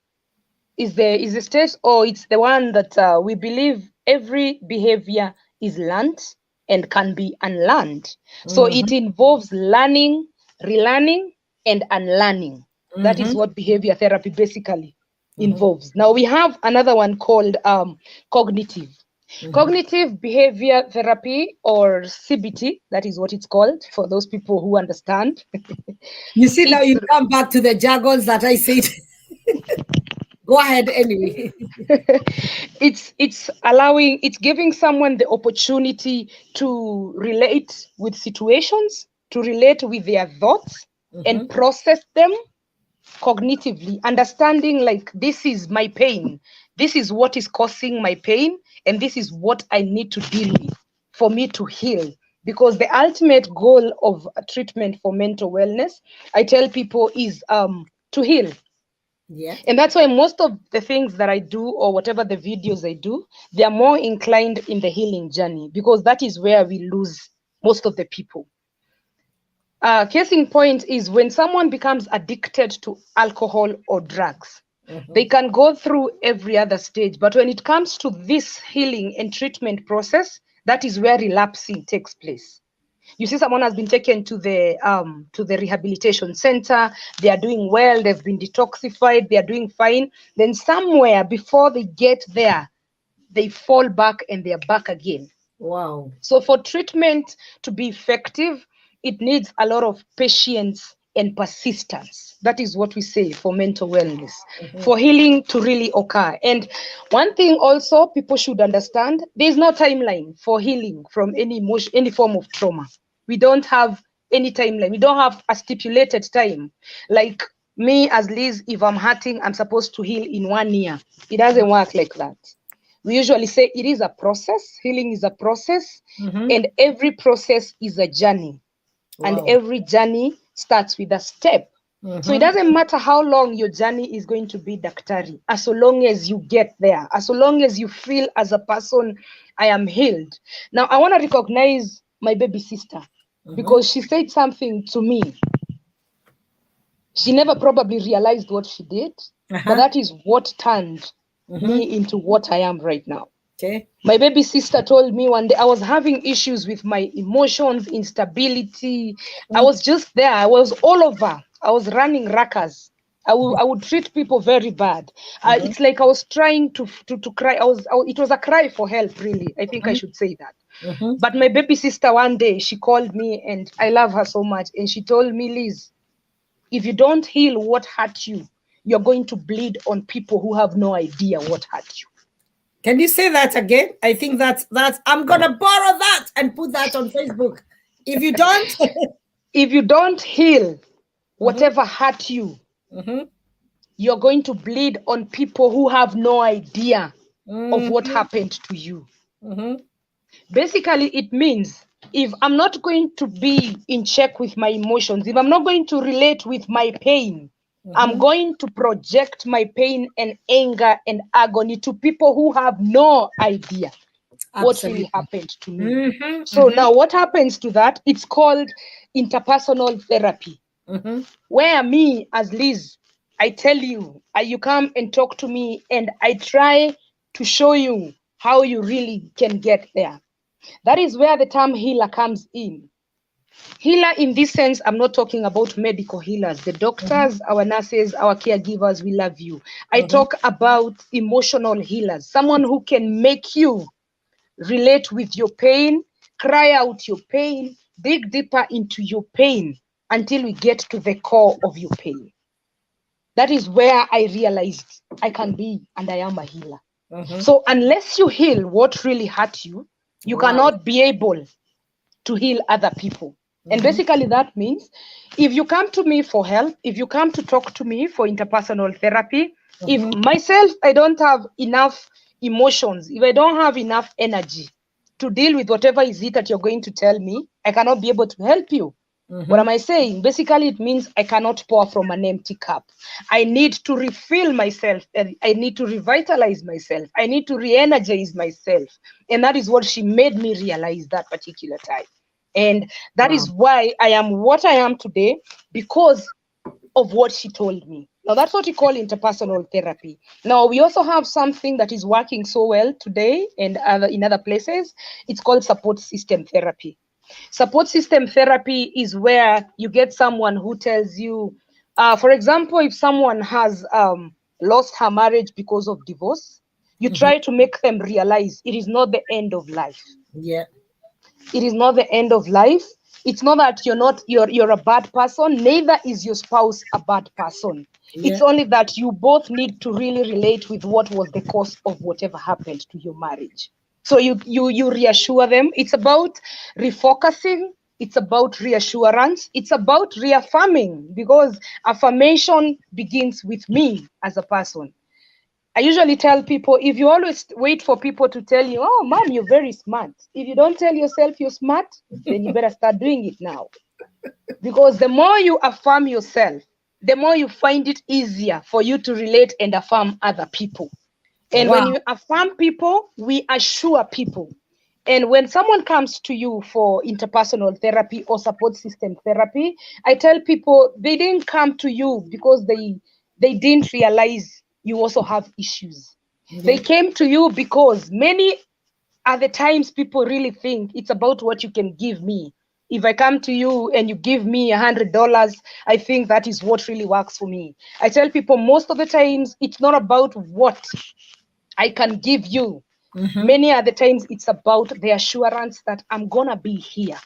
Speaker 3: stage, or it's the one that we believe every behavior is learned and can be unlearned. So it involves learning, relearning, and unlearning. That is what behavior therapy basically involves. Now we have another one called cognitive. Cognitive behavior therapy, or CBT, that is what it's called for those people who understand.
Speaker 1: You see, now you come back to the jargons that I said. Go ahead anyway.
Speaker 3: It's giving someone the opportunity to relate with situations, to relate with their thoughts, and process them cognitively, understanding like, this is my pain, this is what is causing my pain, and this is what I need to deal with for me to heal. Because the ultimate goal of a treatment for mental wellness, I tell people, is to heal.
Speaker 1: Yeah.
Speaker 3: And that's why most of the things that I do, or whatever the videos I do, they are more inclined in the healing journey, because that is where we lose most of the people. Case in point is when someone becomes addicted to alcohol or drugs. They can go through every other stage, but when it comes to this healing and treatment process, that is where relapsing takes place. You see, someone has been taken to the rehabilitation center. They are doing well. They've been detoxified. They are doing fine. Then somewhere before they get there, they fall back and they are back again.
Speaker 1: Wow.
Speaker 3: So for treatment to be effective, it needs a lot of patience and persistence. That is what we say for mental wellness, for healing to really occur. And one thing also people should understand, there's no timeline for healing from any emotion, any form of trauma. We don't have any timeline. We don't have a stipulated time. Like me as Liz, if I'm hurting, I'm supposed to heal in 1 year. It doesn't work like that. We usually say it is a process. Healing is a process, and every process is a journey.
Speaker 1: Wow.
Speaker 3: And every journey starts with a step. So it doesn't matter how long your journey is going to be, Daktari, as long as you get there, as long as you feel as a person, I am healed. Now, I want to recognize my baby sister, because she said something to me. She never probably realized what she did, but that is what turned me into what I am right now.
Speaker 1: Okay.
Speaker 3: My baby sister told me one day I was having issues with my emotions, instability. I was just there. I was all over. I was running rackers. I would treat people very bad. It's like I was trying to cry. It was a cry for help, really. I think I should say that. But my baby sister one day, she called me, and I love her so much. And she told me, Liz, if you don't heal what hurt you, you're going to bleed on people who have no idea what hurt you.
Speaker 1: Can you say that again? I think that's I'm gonna borrow that and put that on Facebook. If you don't
Speaker 3: if you don't heal whatever hurt you, you're going to bleed on people who have no idea of what happened to you. Basically, it means if I'm not going to be in check with my emotions, if I'm not going to relate with my pain, I'm going to project my pain and anger and agony to people who have no idea what really happened to me. So now what happens to that? It's called interpersonal therapy. Where me as Liz, I tell you, you come and talk to me, and I try to show you how you really can get there. That is where the term healer comes in. Healer in this sense, I'm not talking about medical healers, the doctors, our nurses, our caregivers, we love you. I talk about emotional healers, someone who can make you relate with your pain, cry out your pain, dig deeper into your pain until we get to the core of your pain. That is where I realized I can be and I am a healer. So unless you heal what really hurt you, you cannot be able to heal other people. And basically that means if you come to me for help, if you come to talk to me for interpersonal therapy, if myself, I don't have enough emotions, if I don't have enough energy to deal with whatever is it that you're going to tell me, I cannot be able to help you. What am I saying? Basically, it means I cannot pour from an empty cup. I need to refill myself. And I need to revitalize myself. I need to re-energize myself. And that is what she made me realize that particular time. And that is why I am what I am today, because of what she told me. Now, that's what we call interpersonal therapy. Now, we also have something that is working so well today and in other places. It's called support system therapy. Support system therapy is where you get someone who tells you, for example, if someone has lost her marriage because of divorce, you try to make them realize it is not the end of life.
Speaker 1: Yeah.
Speaker 3: It is not the end of life. It's not that you're a bad person, neither is your spouse a bad person.
Speaker 1: Yeah.
Speaker 3: It's only that you both need to really relate with what was the cause of whatever happened to your marriage. So you reassure them. It's about refocusing. It's about reassurance. It's about reaffirming, because affirmation begins with me as a person. I usually tell people, if you always wait for people to tell you, oh, mom, you're very smart. If you don't tell yourself you're smart, then you better start doing it now. Because the more you affirm yourself, the more you find it easier for you to relate and affirm other people. And when you affirm people, we assure people. And when someone comes to you for interpersonal therapy or support system therapy, I tell people they didn't come to you because they didn't realize you also have issues. They came to you because many other times people really think it's about what you can give me. If I come to you and you give me $100, I think that is what really works for me. I tell people most of the times it's not about what I can give you. Many other times it's about the assurance that I'm gonna be here.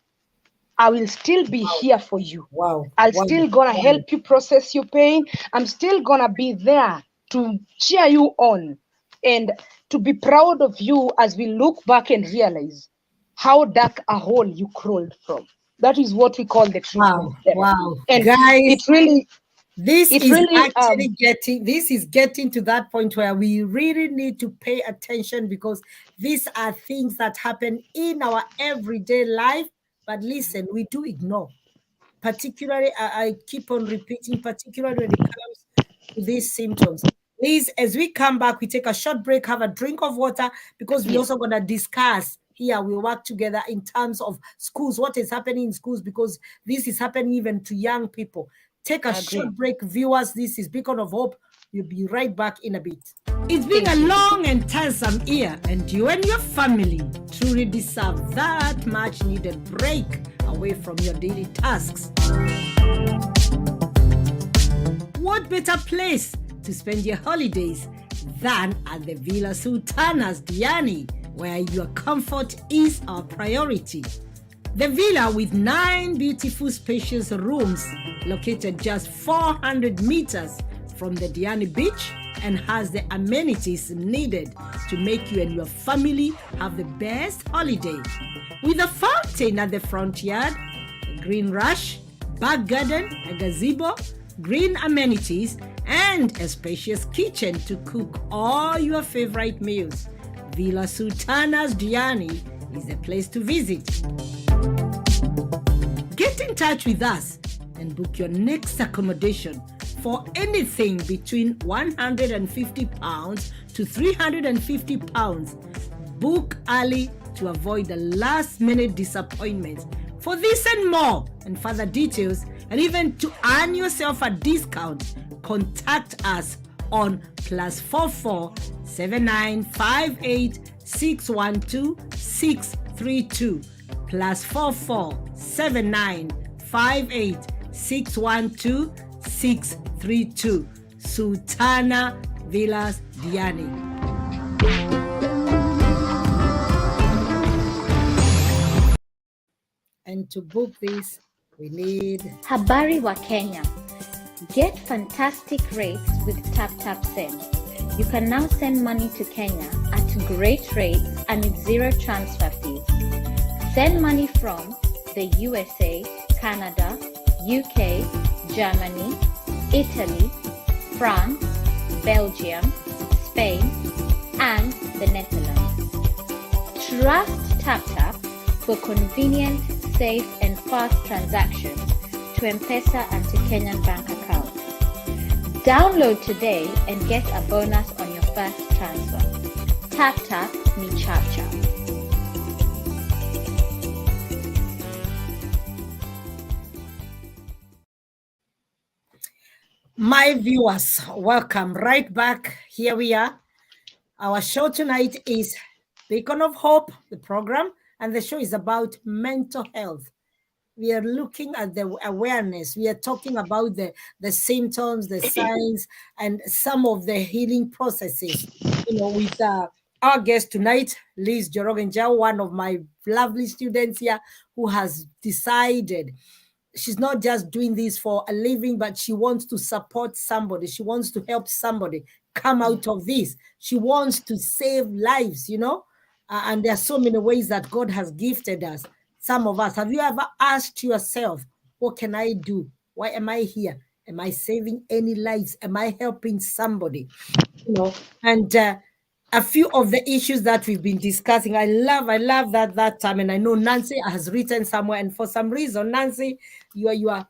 Speaker 3: I will still be here for you. I'll still gonna help you process your pain. I'm still gonna be there to cheer you on and to be proud of you as we look back and realize how dark a hole you crawled from. That is what we call the treatment therapy. And
Speaker 1: guys,
Speaker 3: it really
Speaker 1: this is getting to that point where we really need to pay attention, because these are things that happen in our everyday life. But listen, we do ignore. Particularly, I keep on repeating, particularly when it comes to these symptoms. Please, as we come back, we take a short break, have a drink of water, because we're also going to discuss here. We work together in terms of schools, what is happening in schools, because this is happening even to young people. Take a short break, viewers. This is Beacon of Hope. We'll be right back in a bit. It's been a long and tiresome year, and you and your family truly deserve that much needed break away from your daily tasks. What better place to spend your holidays than at the Villa Sultanas Diani, where your comfort is our priority. The villa, with 9 beautiful spacious rooms, located just 400 meters from the Diani beach, and has the amenities needed to make you and your family have the best holiday. With a fountain at the front yard, a green rush, back garden, a gazebo, green amenities, and a spacious kitchen to cook all your favorite meals, Villa Sultanas Diani is the place to visit. Get in touch with us and book your next accommodation for anything between £150 to £350. Book early to avoid the last-minute disappointments. For this and more, and further details, and even to earn yourself a discount, contact us on +44 7958 612 632 +44 7958 612 632. Sultana Villas Diani. And and to book this, we need
Speaker 2: Habari wa Kenya. Get fantastic rates with TapTapSend. You can now send money to Kenya at great rates and with zero transfer fees. Send money from the USA, Canada, UK, Germany, Italy, France, Belgium, Spain, and the Netherlands. Trust TapTap for convenient, safe, and fast transactions to M-Pesa and to Kenyan bank accounts. Download today and get a bonus on your first transfer. TapTap ni ChapChap.
Speaker 1: my viewers. Welcome right back. Here we are. Our show tonight is Beacon of Hope, the program, and the show is about mental health. We are looking at the awareness. We are talking about the symptoms, the signs, and some of the healing processes. With our guest tonight, Liz Jorogenjao, one of my lovely students here, who has decided she's not just doing this for a living, but she wants to support somebody. She wants to help somebody come out of this. She wants to save lives, and there are so many ways that God has gifted us. Some of us, have you ever asked yourself, what can I do? Why am I here? Am I saving any lives? Am I helping somebody? And a few of the issues that we've been discussing, I love that time. And I know Nancy has written somewhere, and for some reason, Nancy, your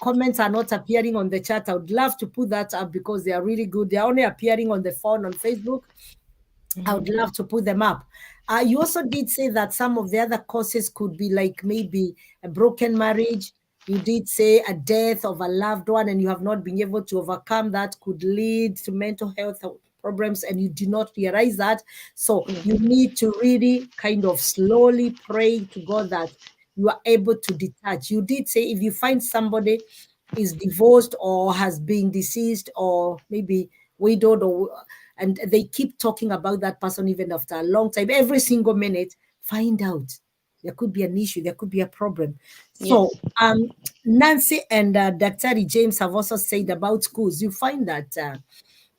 Speaker 1: comments are not appearing on the chat. I would love to put that up because they are really good. They're only appearing on the phone on Facebook. I would love to put them up. You also did say that some of the other causes could be like maybe a broken marriage. You did say a death of a loved one and you have not been able to overcome that could lead to mental health problems and you do not realize that. So you need to really kind of slowly pray to God that you are able to detach. You did say if you find somebody is divorced or has been deceased or maybe widowed and they keep talking about that person even after a long time, every single minute, find out. There could be an issue, there could be a problem. So Nancy and Dr. James have also said about schools. You find that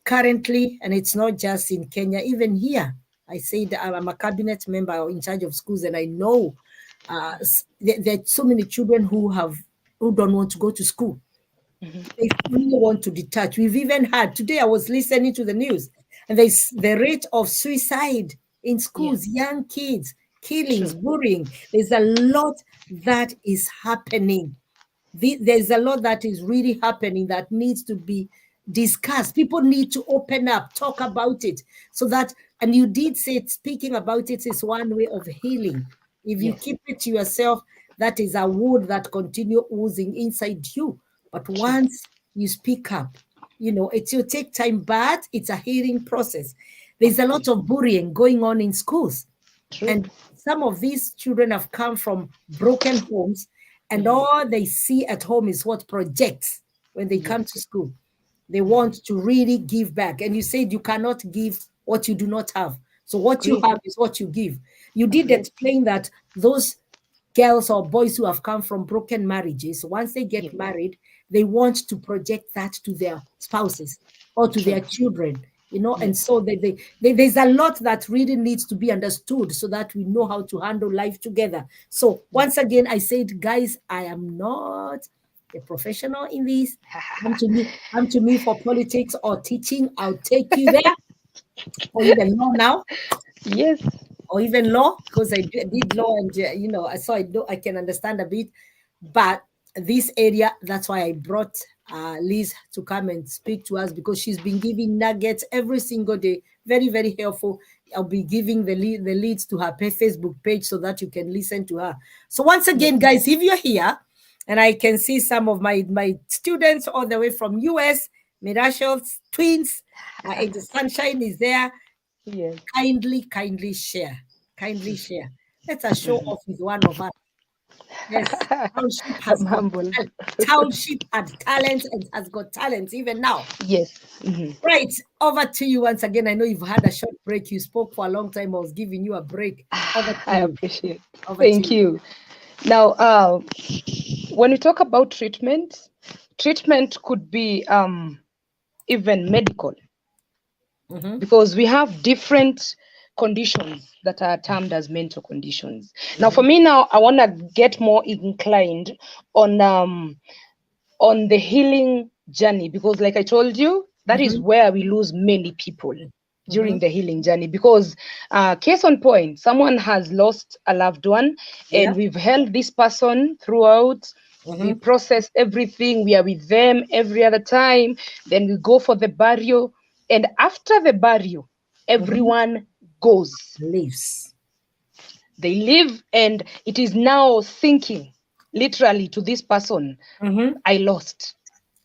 Speaker 1: currently, and it's not just in Kenya, even here, I said I'm a cabinet member in charge of schools, and I know there are so many children who don't want to go to school. They really want to detach. We've even had, today I was listening to the news, and there's the rate of suicide in schools, young kids, killings, bullying. There's a lot that is happening. There's a lot that is really happening that needs to be discussed. People need to open up, talk about it, so that, and you did say speaking about it is one way of healing. If you keep it to yourself, that is a wound that continue oozing inside you. But once you speak up, it will take time, but it's a healing process. There's a lot of bullying going on in schools. And some of these children have come from broken homes, and all they see at home is what projects when they come to school. They want to really give back. And you said you cannot give what you do not have. So what you have is what you give. You did explain that those girls or boys who have come from broken marriages, once they get married, they want to project that to their spouses or to their children, and so there's a lot that really needs to be understood so that we know how to handle life together. So once again, I said, guys, I am not a professional in this. Come to me for politics or teaching. I'll take you there. Or even law now.
Speaker 3: Yes.
Speaker 1: Or even law, because I did law and, so I can understand a bit. But this area, that's why I brought Liz to come and speak to us, because she's been giving nuggets every single day. Very, very helpful. I'll be giving the leads to her Facebook page so that you can listen to her. So once again, guys, if you're here, and I can see some of my students all the way from US, Miracles, twins, Angel Sunshine is there.
Speaker 3: Yes.
Speaker 1: Kindly share. Kindly share. Let us show off with one of us. Yes, Township had talent and has got talent even now.
Speaker 3: Yes.
Speaker 1: Right, over to you once again. I know you've had a short break. You spoke for a long time. I was giving you a break.
Speaker 3: I appreciate it.
Speaker 1: Over
Speaker 3: Thank
Speaker 1: to
Speaker 3: you. Now, when we talk about treatment, treatment could be even medical, because we have different conditions that are termed as mental conditions. Now, for me now, I want to get more inclined on the healing journey, because like I told you, that is where we lose many people during the healing journey. Because case on point, someone has lost a loved one,
Speaker 1: Yeah.
Speaker 3: and we've held this person throughout. We process everything, we are with them every other time, then we go for the burial, and after the burial everyone goes,
Speaker 1: Leaves.
Speaker 3: they live, and it is now sinking literally to this person. I lost,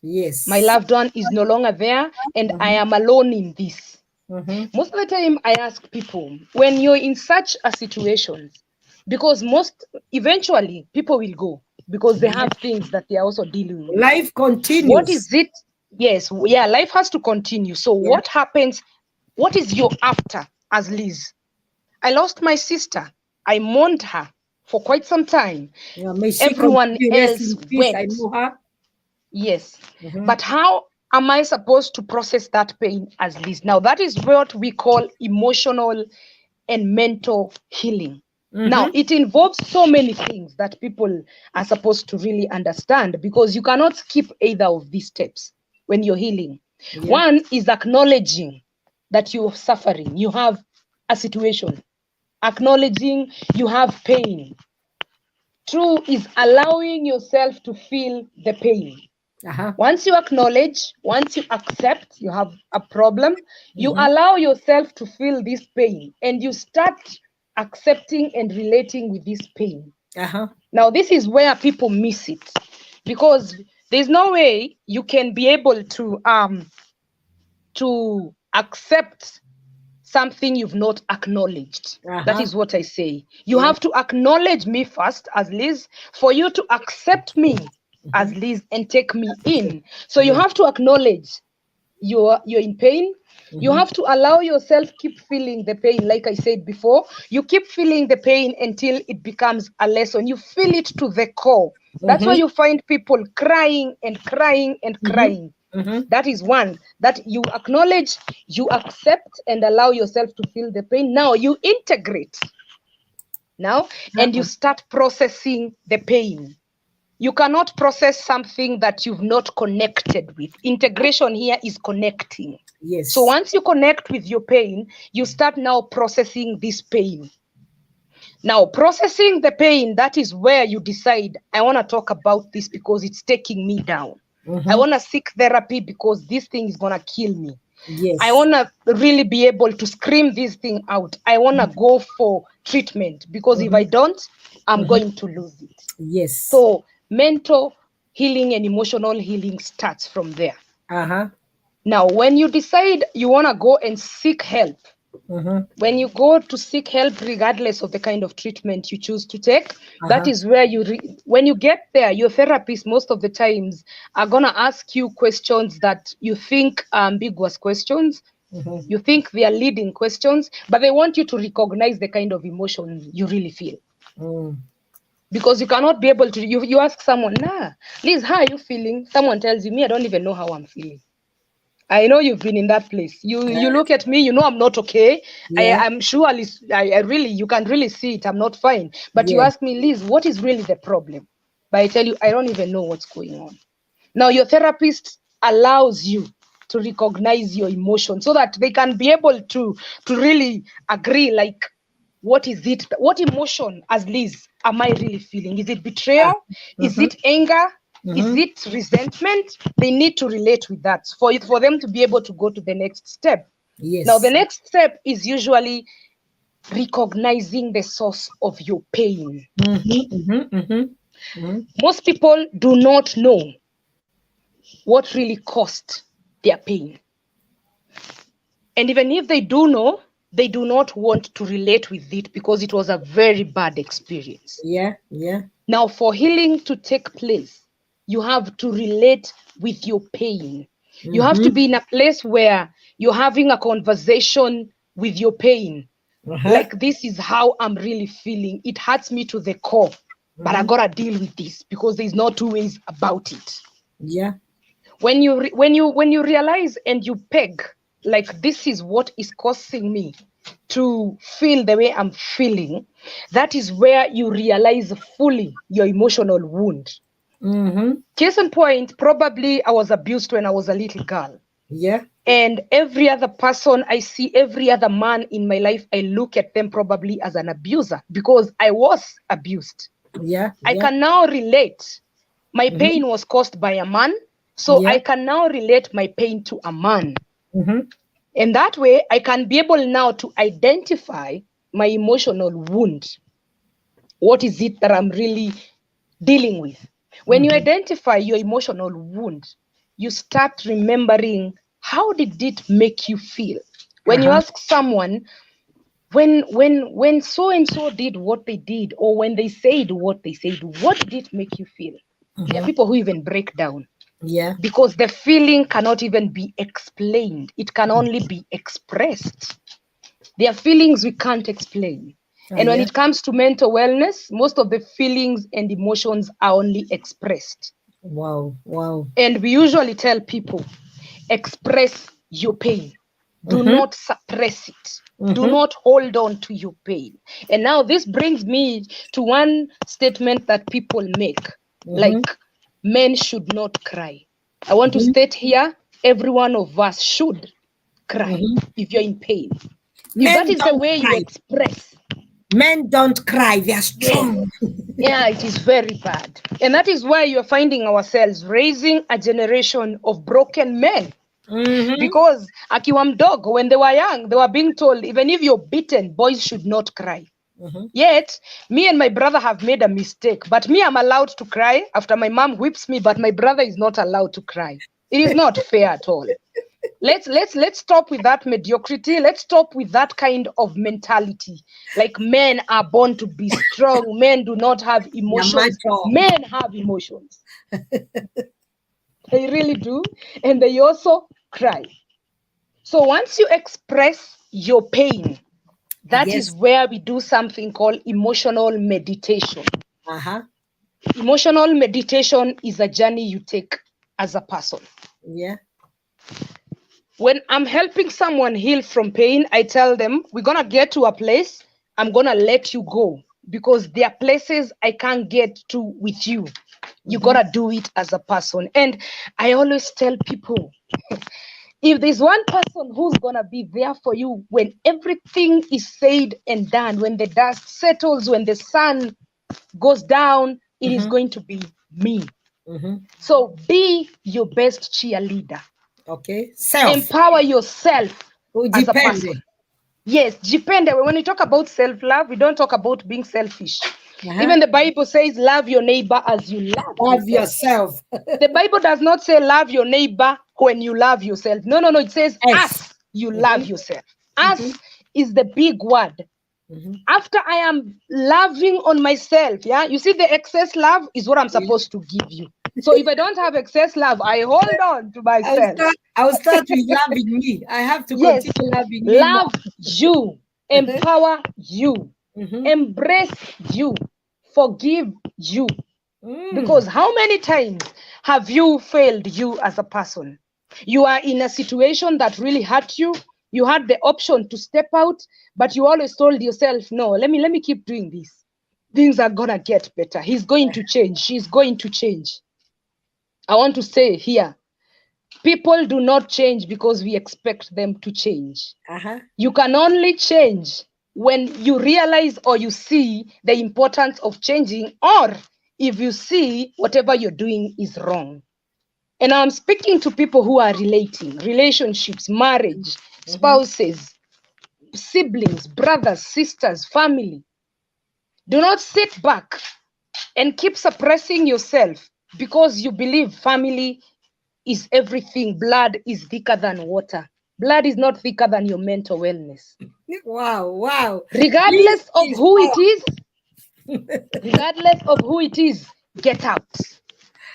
Speaker 1: Yes.
Speaker 3: my loved one is no longer there, and I am alone in this. Most of the time I ask people, when you're in such a situation, because eventually people will go, because they have things that they are also dealing with.
Speaker 1: Life continues.
Speaker 3: What is it? Yes, yeah, life has to continue. So what happens? What is your after as Liz? I lost my sister. I mourned her for quite some time.
Speaker 1: Yeah, may she
Speaker 3: Everyone
Speaker 1: continue rest
Speaker 3: else
Speaker 1: in peace. I
Speaker 3: went.
Speaker 1: know her.
Speaker 3: Yes. But how am I supposed to process that pain as Liz? Now, that is what we call emotional and mental healing. Now, it involves so many things that people are supposed to really understand, because you cannot skip either of these steps when you're healing. One is acknowledging that you're suffering, you have a situation, acknowledging you have pain. Two is allowing yourself to feel the pain. Once you acknowledge, once you accept you have a problem, you allow yourself to feel this pain, and you start accepting and relating with this pain. Now, this is where people miss it, because there's no way you can be able to accept something you've not acknowledged. That is what I say. You have to acknowledge me first as Liz, for you to accept me as Liz and take me in. So you have to acknowledge you're in pain. You have to allow yourself keep feeling the pain. Like I said before, you keep feeling the pain until it becomes a lesson. You feel it to the core. That's why you find people crying and crying and crying. That is one, that you acknowledge, you accept, and allow yourself to feel the pain. Now you integrate now, and you start processing the pain. You cannot process something that you've not connected with. Integration here is connecting.
Speaker 1: Yes.
Speaker 3: So once you connect with your pain, you start now processing this pain. Now, processing the pain, that is where you decide, I want to talk about this because it's taking me down. I want to seek therapy because this thing is going to kill me.
Speaker 1: Yes.
Speaker 3: I want to really be able to scream this thing out. I want to go for treatment, because if I don't, I'm going to lose it.
Speaker 1: Yes.
Speaker 3: So mental healing and emotional healing starts from there. Now, when you decide you want to go and seek help, when you go to seek help, regardless of the kind of treatment you choose to take, that is where when you get there, your therapist most of the times are going to ask you questions that you think are ambiguous questions. You think they are leading questions, but they want you to recognize the kind of emotion you really feel. Because you cannot be able to, you ask someone, Liz, how are you feeling? Someone tells you, me, I don't even know how I'm feeling. I know you've been in that place. You look at me, you know I'm not okay. I'm sure you can really see it. I'm not fine. But you ask me, Liz, what is really the problem? But I tell you, I don't even know what's going on. Now, your therapist allows you to recognize your emotion so that they can be able to really agree, like, what is it? What emotion, as Liz, am I really feeling? Is it betrayal? Is it anger? Is it resentment? They need to relate with that for them to be able to go to the next step.
Speaker 1: Yes.
Speaker 3: Now, the next step is usually recognizing the source of your pain. Most people do not know what really caused their pain. And even if they do know, they do not want to relate with it because it was a very bad experience. Now, for healing to take place, you have to relate with your pain. You have to be in a place where you're having a conversation with your pain. Like, this is how I'm really feeling. It hurts me to the core. but I gotta deal with this because there's no two ways about it.
Speaker 1: Yeah.
Speaker 3: When you realize and you peg, like, this is what is causing me to feel the way I'm feeling, that is where you realize fully your emotional wound. Case in point, probably I was abused when I was a little girl.
Speaker 1: Yeah.
Speaker 3: And every other person I see, every other man in my life, I look at them probably as an abuser because I was abused.
Speaker 1: Yeah.
Speaker 3: I can now relate. My pain was caused by a man, so I can now relate my pain to a man. And that way, I can be able now to identify my emotional wound. What is it that I'm really dealing with? When you identify your emotional wound, you start remembering, how did it make you feel? When you ask someone, when so and so did what they did, or when they said what they said, what did it make you feel? There are people who even break down.
Speaker 1: Yeah.
Speaker 3: Because the feeling cannot even be explained. It can only be expressed. There are feelings we can't explain. And when it comes to mental wellness, most of the feelings and emotions are only expressed.
Speaker 1: Wow. Wow.
Speaker 3: And we usually tell people, express your pain. Do not suppress it. Do not hold on to your pain. And now this brings me to one statement that people make, like, men should not cry. I want to state here, every one of us should cry if you're in pain. If that is the way you express.
Speaker 1: Men don't cry, they are strong.
Speaker 3: Yeah, it is very bad. And that is why you're finding ourselves raising a generation of broken men. Because akiwa mdogo, when they were young, they were being told, even if you're beaten, boys should not cry. Yet, me and my brother have made a mistake. But me, I'm allowed to cry after my mom whips me, but my brother is not allowed to cry. It is not fair at all. Let's stop with that mediocrity. Let's stop with that kind of mentality. Like, men are born to be strong. Men do not have emotions. Men have emotions. They really do. And they also cry. So once you express your pain, that is where we do something called emotional meditation. Emotional meditation is a journey you take as a person.
Speaker 1: Yeah.
Speaker 3: When I'm helping someone heal from pain, I tell them, we're going to get to a place, I'm going to let you go because there are places I can't get to with you. You got to do it as a person. And I always tell people, if there's one person who's going to be there for you when everything is said and done, when the dust settles, when the sun goes down, it is going to be me. So be your best cheerleader.
Speaker 1: Okay. Self.
Speaker 3: Empower yourself as a person. Yes, depende. When we talk about self-love, we don't talk about being selfish. Even the Bible says, love your neighbor as you love
Speaker 1: yourself.
Speaker 3: The Bible does not say love your neighbor when you love yourself. No. It says as you love yourself. As is the big word. After I am loving on myself, you see, the excess love is what I'm supposed to give you. So if I don't have excess love, I hold on to myself.
Speaker 1: I'll start with loving me. I have to continue loving me.
Speaker 3: Love you, empower you, embrace you, forgive you. Because how many times have you failed you as a person? You are in a situation that really hurt you. You had the option to step out, but you always told yourself, no, let me keep doing this. Things are gonna get better. He's going to change. She's going to change. I want to say here, people do not change because we expect them to change. You can only change when you realize or you see the importance of changing, or if you see whatever you're doing is wrong. And I'm speaking to people who are relating, relationships, marriage, spouses, siblings, brothers, sisters, family. Do not sit back and keep suppressing yourself because you believe family is everything. Blood is thicker than water. Blood is not thicker than your mental wellness.
Speaker 1: Wow.
Speaker 3: Regardless of who it is, get out.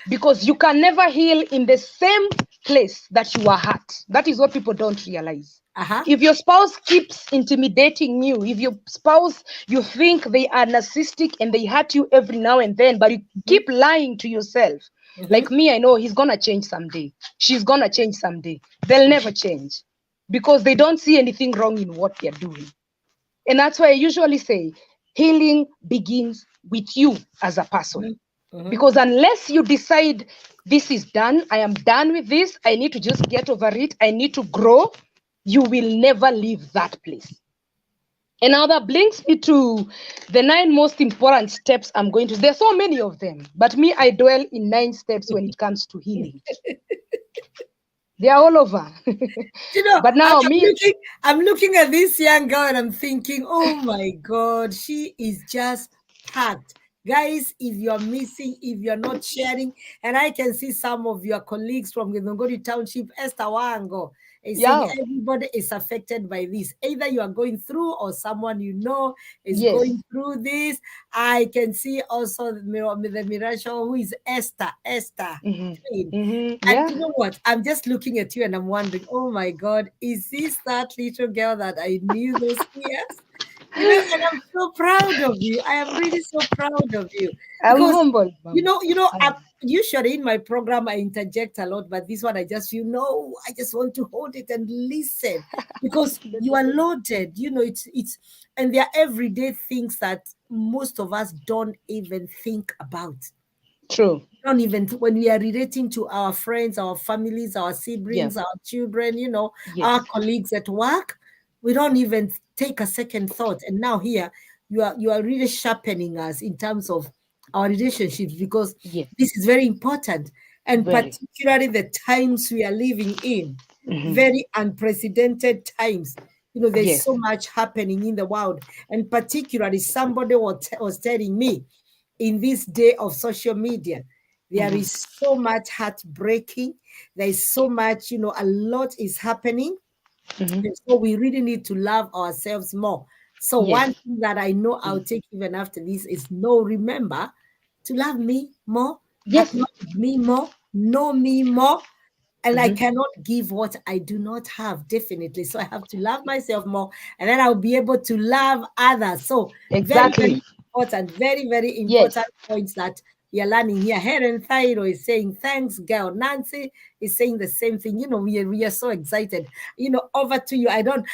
Speaker 3: Because you can never heal in the same place that you are hurt. That is what people don't realize.
Speaker 1: Uh-huh.
Speaker 3: If your spouse keeps intimidating you, if your spouse, you think they are narcissistic and they hurt you every now and then, but you keep lying to yourself, like me, I know he's going to change someday. She's going to change someday. They'll never change because they don't see anything wrong in what they're doing. And that's why I usually say healing begins with you as a person. Because unless you decide this is done, I am done with this, I need to just get over it, I need to grow, you will never leave that place. And now that brings me to the 9 most important steps I'm going to. There's so many of them, but me, I dwell in 9 steps when it comes to healing. They are all over.
Speaker 1: You know,
Speaker 3: But now
Speaker 1: I'm looking at this young girl and I'm thinking, oh my God, she is just packed. Guys, if you're missing, if you're not sharing, and I can see some of your colleagues from Githunguri Township, Esther Wango, is saying everybody is affected by this. Either you are going through or someone you know is going through this. I can see also the Mirasho, who is Esther. And you know what? I'm just looking at you and I'm wondering, oh my God, is this that little girl that I knew those years? You know, and I'm so proud of you. I am really so proud of you.
Speaker 3: I'm
Speaker 1: Because,
Speaker 3: humble.
Speaker 1: usually in my program, I interject a lot, but this one I just feel, no, I just want to hold it and listen because you are loaded. You know, it's, and there are everyday things that most of us don't even think about.
Speaker 3: True.
Speaker 1: Don't even, when we are relating to our friends, our families, our siblings, our children, you know, our colleagues at work, we don't even take a second thought. And now here you are really sharpening us in terms of our relationships, because this is very important, and particularly the times we are living in, very unprecedented times. You know, there's so much happening in the world, and particularly somebody was telling me, in this day of social media, there is so much heartbreaking. There is so much, you know, a lot is happening. And so we really need to love ourselves more. So one thing that I know I'll take even after this is remember to love me more, acknowledge me more, know me more. And I cannot give what I do not have, definitely. So I have to love myself more, and then I'll be able to love others. So very, very important, very, very important points that we are learning here. Helen Thairo is saying, thanks, girl. Nancy is saying the same thing. You know, we are so excited. You know, over to you. I don't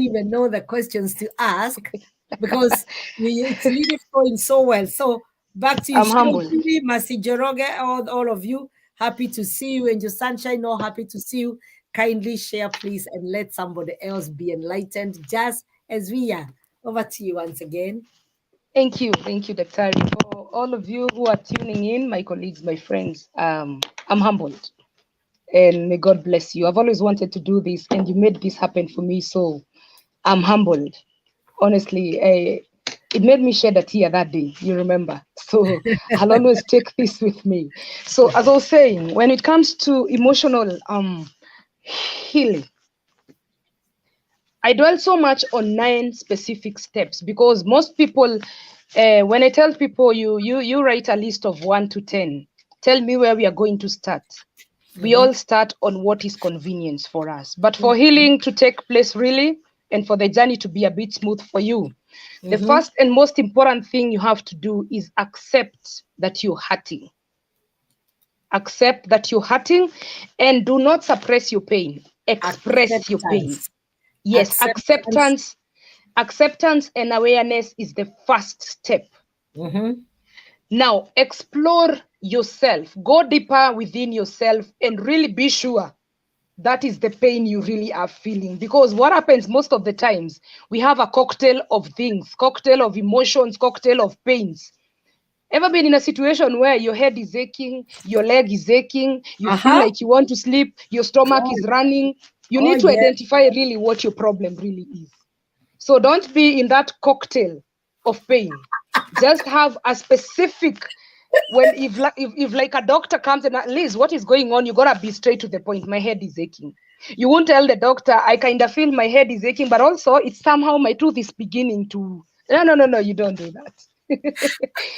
Speaker 1: even know the questions to ask because it's really flowing so well. So back to you.
Speaker 3: I'm humble.
Speaker 1: Masi Joroge, all of you. Happy to see you, Angel Sunshine. No, happy to see you. Kindly share, please, and let somebody else be enlightened just as we are. Over to you once again.
Speaker 3: Thank you, Daktari. For all of you who are tuning in, my colleagues, my friends, I'm humbled, and may God bless you. I've always wanted to do this, and you made this happen for me, so I'm humbled. Honestly, it made me shed a tear that day, you remember. So I'll always take this with me. So as I was saying, when it comes to emotional healing, I dwell so much on 9 specific steps because most people, when I tell people you write a list of 1 to 10, tell me where we are going to start. We all start on what is convenience for us. But for healing to take place really, and for the journey to be a bit smooth for you, the first and most important thing you have to do is accept that you're hurting. Accept that you're hurting and do not suppress your pain. Express your pain. Yes, acceptance and awareness is the first step. Now, explore yourself. Go deeper within yourself and really be sure that is the pain you really are feeling. Because what happens most of the times, we have a cocktail of things, cocktail of emotions, cocktail of pains. Ever been in a situation where your head is aching, your leg is aching, you feel like you want to sleep, your stomach is running? You need to identify really what your problem really is. So don't be in that cocktail of pain. Just have a specific, when if like a doctor comes and Liz, what is going on? You gotta be straight to the point. My head is aching. You won't tell the doctor, I kind of feel my head is aching, but also it's somehow my tooth is beginning to. No, you don't do that.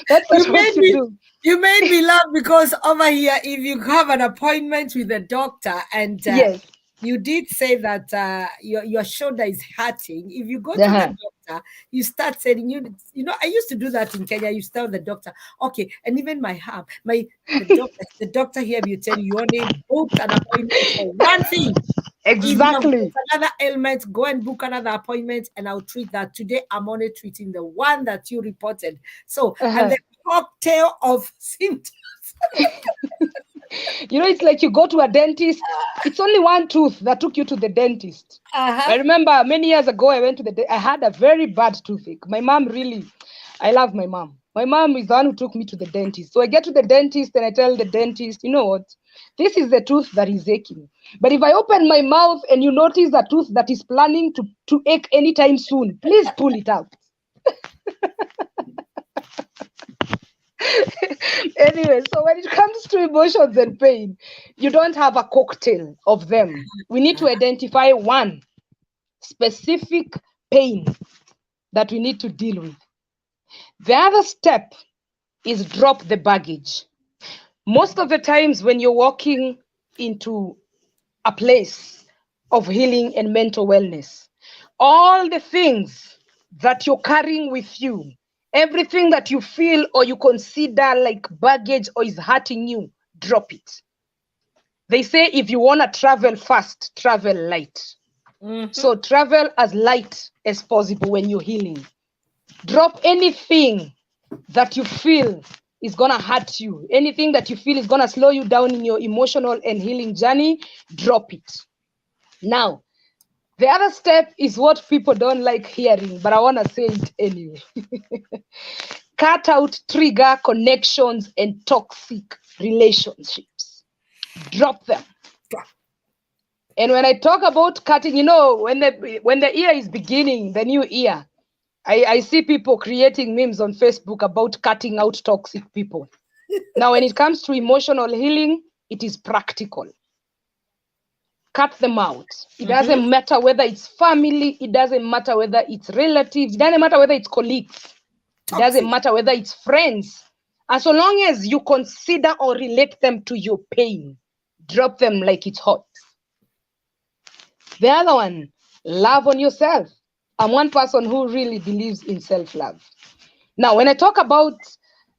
Speaker 3: That's not what you do.
Speaker 1: You made me laugh because over here, if you have an appointment with a doctor and you did say that your shoulder is hurting. If you go to
Speaker 3: Uh-huh.
Speaker 1: the doctor, you start saying, I used to do that in Kenya. You tell the doctor, okay, and even my arm, the doctor here will tell you only booked an appointment for one thing. If you have got
Speaker 3: Exactly.
Speaker 1: another ailment, go and book another appointment and I'll treat that. Today, I'm only treating the one that you reported. So, and
Speaker 3: Uh-huh.
Speaker 1: the cocktail of symptoms.
Speaker 3: It's like you go to a dentist. It's only one tooth that took you to the dentist. I
Speaker 1: Uh-huh.
Speaker 3: remember many years ago, I went to I had a very bad toothache. My mom I love my mom. My mom is the one who took me to the dentist. So I get to the dentist and I tell the dentist, you know what? This is the tooth that is aching. But if I open my mouth and you notice a tooth that is planning to ache anytime soon, please pull it out. Anyway, so when it comes to emotions and pain, you don't have a cocktail of them. We need to identify one specific pain that we need to deal with. The other step is drop the baggage. Most of the times when you're walking into a place of healing and mental wellness, all the things that you're carrying with you, everything that you feel or you consider like baggage or is hurting you, drop it. They say if you want to travel fast, travel light. So travel as light as possible when you're healing. Drop anything that you feel is going to hurt you, anything that you feel is going to slow you down in your emotional and healing journey, drop it. Now, the other step is what people don't like hearing, but I want to say it anyway. Cut out trigger connections and toxic relationships. Drop them. And when I talk about cutting, when the year is beginning, the new year, I see people creating memes on Facebook about cutting out toxic people. Now, when it comes to emotional healing, it is practical. Cut them out. It doesn't matter whether it's family, it doesn't matter whether it's relatives, it doesn't matter whether it's colleagues, it doesn't matter whether it's friends. And so long as you consider or relate them to your pain, drop them like it's hot. The other one, love on yourself. I'm one person who really believes in self-love. Now, when I talk about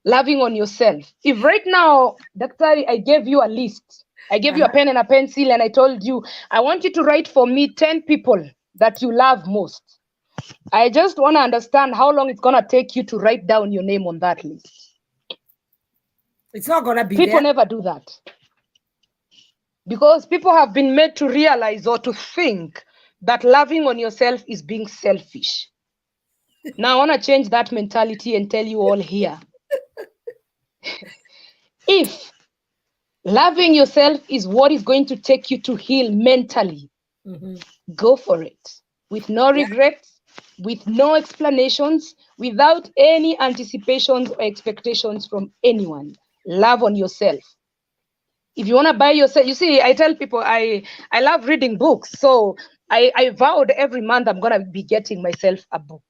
Speaker 3: loving on yourself, if right now, Doctor, I gave you a list, I gave you a pen and a pencil and I told you, I want you to write for me 10 people that you love most. I just want to understand how long it's going to take you to write down your name on that list.
Speaker 1: It's not going to be
Speaker 3: People
Speaker 1: there.
Speaker 3: never do that. Because people have been made to realize or to think that loving on yourself is being selfish. Now, I want to change that mentality and tell you all here. If loving yourself is what is going to take you to heal mentally, go for it. With no regrets, with no explanations, without any anticipations or expectations from anyone. Love on yourself. If you want to buy yourself, you see, I tell people I love reading books. So I vowed every month I'm going to be getting myself a book.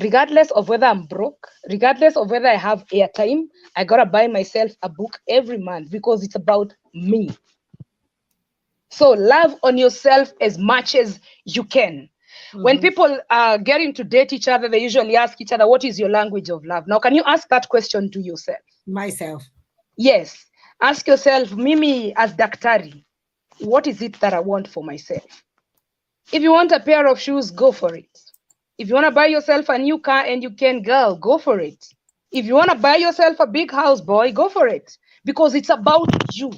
Speaker 3: Regardless of whether I'm broke, regardless of whether I have airtime, I got to buy myself a book every month because it's about me. So love on yourself as much as you can. When people get into date each other, they usually ask each other, what is your language of love? Now, can you ask that question to yourself?
Speaker 1: Myself.
Speaker 3: Yes. Ask yourself, Mimi as Daktari, what is it that I want for myself? If you want a pair of shoes, go for it. If you want to buy yourself a new car and you can, girl, go for it. If you want to buy yourself a big house, boy, go for it. Because it's about you.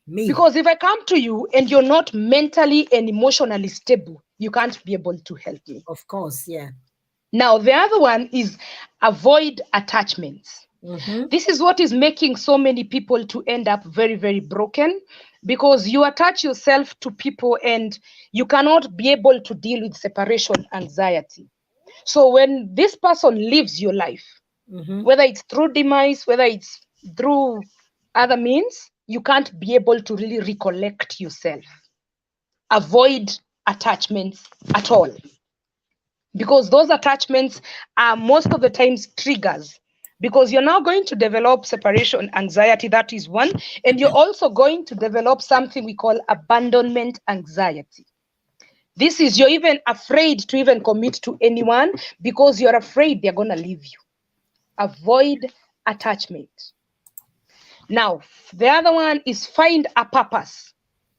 Speaker 1: Me.
Speaker 3: Because if I come to you and you're not mentally and emotionally stable, you can't be able to help me.
Speaker 1: Of course, yeah.
Speaker 3: Now, the other one is avoid attachments. This is what is making so many people to end up very, very broken, because you attach yourself to people and you cannot be able to deal with separation anxiety. So when this person leaves your life, whether it's through demise, whether it's through other means, you can't be able to really recollect yourself. Avoid attachments at all. Because those attachments are most of the times triggers because you're now going to develop separation anxiety. That is one. And you're also going to develop something we call abandonment anxiety. This is you're even afraid to even commit to anyone because you're afraid they're going to leave you. Avoid attachment. Now, the other one is find a purpose.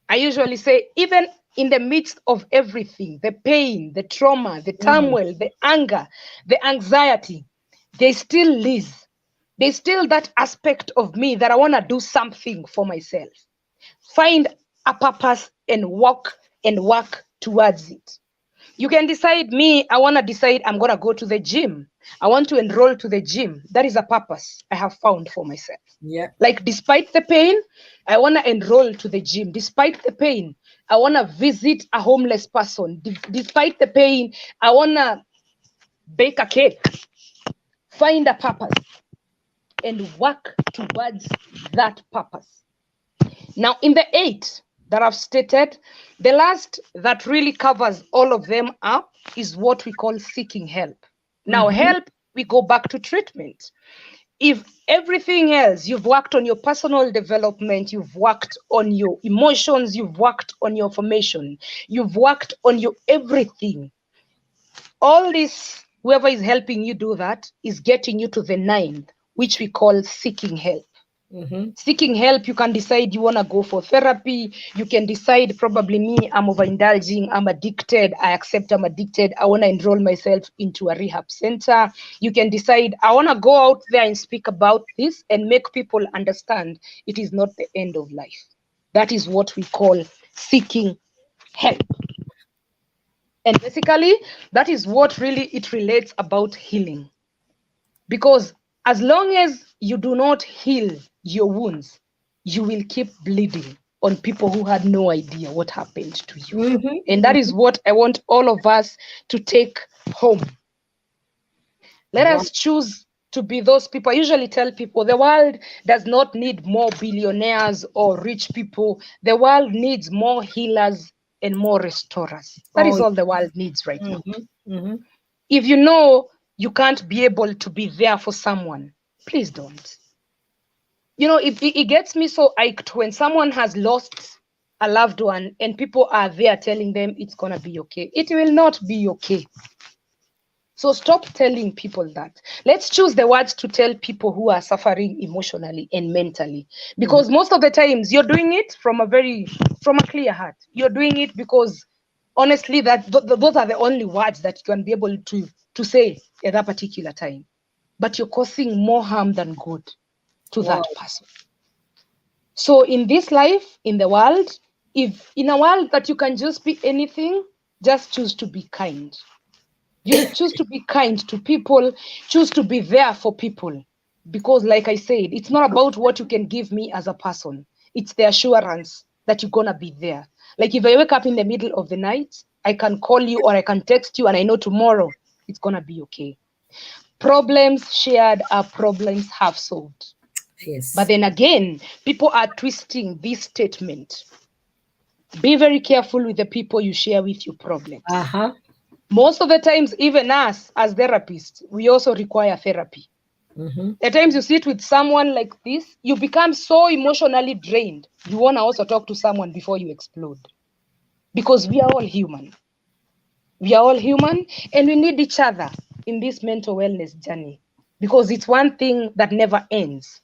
Speaker 3: I usually say, even in the midst of everything, the pain, the trauma, the turmoil, the anger, the anxiety, there's still Liz. There's still that aspect of me that I want to do something for myself. Find a purpose and work towards it. You can decide, I want to decide I'm going to go to the gym. I want to enroll to the gym. That is a purpose I have found for myself.
Speaker 1: Yeah.
Speaker 3: Like, despite the pain, I want to enroll to the gym. Despite the pain, I want to visit a homeless person. Despite the pain, I want to bake a cake. Find a purpose and work towards that purpose. Now, in the 8 that I've stated, the last that really covers all of them up is what we call seeking help. Now, help, we go back to treatment. If everything else, you've worked on your personal development, you've worked on your emotions, you've worked on your formation, you've worked on your everything, all this, whoever is helping you do that is getting you to the 9th, which we call seeking help. Seeking help, you can decide you want to go for therapy. You can decide, probably me, I'm overindulging, I'm addicted, I accept I'm addicted, I want to enroll myself into a rehab center. You can decide, I want to go out there and speak about this and make people understand it is not the end of life. That is what we call seeking help. And basically, that is what really it relates about healing. Because as long as you do not heal your wounds, you will keep bleeding on people who had no idea what happened to you. And that is what I want all of us to take home. Let us choose to be those people. I usually tell people the world does not need more billionaires or rich people. The world needs more healers and more restorers. That is all the world needs right now. If you know you can't be able to be there for someone, please don't. You know, it gets me so iced when someone has lost a loved one and people are there telling them it's going to be okay. It will not be okay. So stop telling people that. Let's choose the words to tell people who are suffering emotionally and mentally. Because most of the times you're doing it from a clear heart. You're doing it because honestly, those are the only words that you can be able to say at that particular time. But you're causing more harm than good to that person. So in this life, in the world, if in a world that you can just be anything, just choose to be kind. You choose to be kind to people, choose to be there for people. Because like I said, it's not about what you can give me as a person. It's the assurance that you're going to be there. Like if I wake up in the middle of the night, I can call you or I can text you and I know tomorrow it's going to be okay. Problems shared are problems half solved.
Speaker 1: Yes.
Speaker 3: But then again, people are twisting this statement. Be very careful with the people you share with your problems. Most of the times, even us as therapists, we also require therapy. At times you sit with someone like this, you become so emotionally drained. You want to also talk to someone before you explode. Because we are all human. We are all human and we need each other in this mental wellness journey. Because it's one thing that never ends.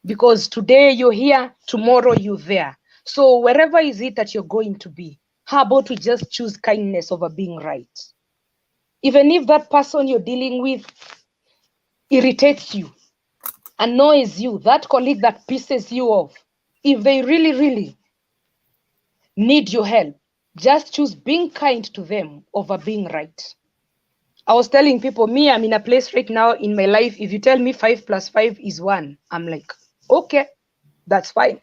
Speaker 3: Because today you're here, tomorrow you're there. So wherever is it that you're going to be, how about we just choose kindness over being right? Even if that person you're dealing with irritates you, annoys you, that colleague that pisses you off, if they really, really need your help, just choose being kind to them over being right. I was telling people, I'm in a place right now in my life, if you tell me 5 + 5 is 1, I'm like, okay, that's fine.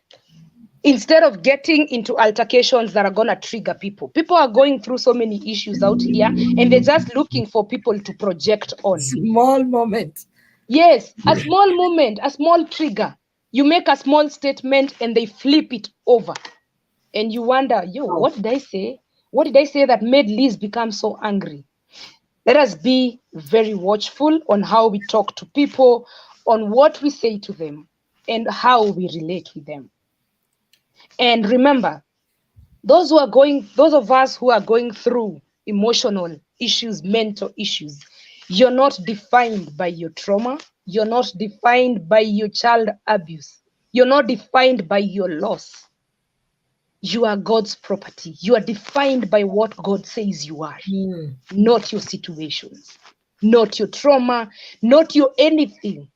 Speaker 3: Instead of getting into altercations that are going to trigger people. People are going through so many issues out here and they're just looking for people to project on.
Speaker 1: Small moment.
Speaker 3: Yes, a small moment, a small trigger. You make a small statement and they flip it over. And you wonder, what did I say? What did I say that made Liz become so angry? Let us be very watchful on how we talk to people, on what we say to them and how we relate with them. And remember, those of us who are going through emotional issues, mental issues, you're not defined by your trauma. You're not defined by your child abuse. You're not defined by your loss. You are God's property. You are defined by what God says you are, not your situations, not your trauma, not your anything.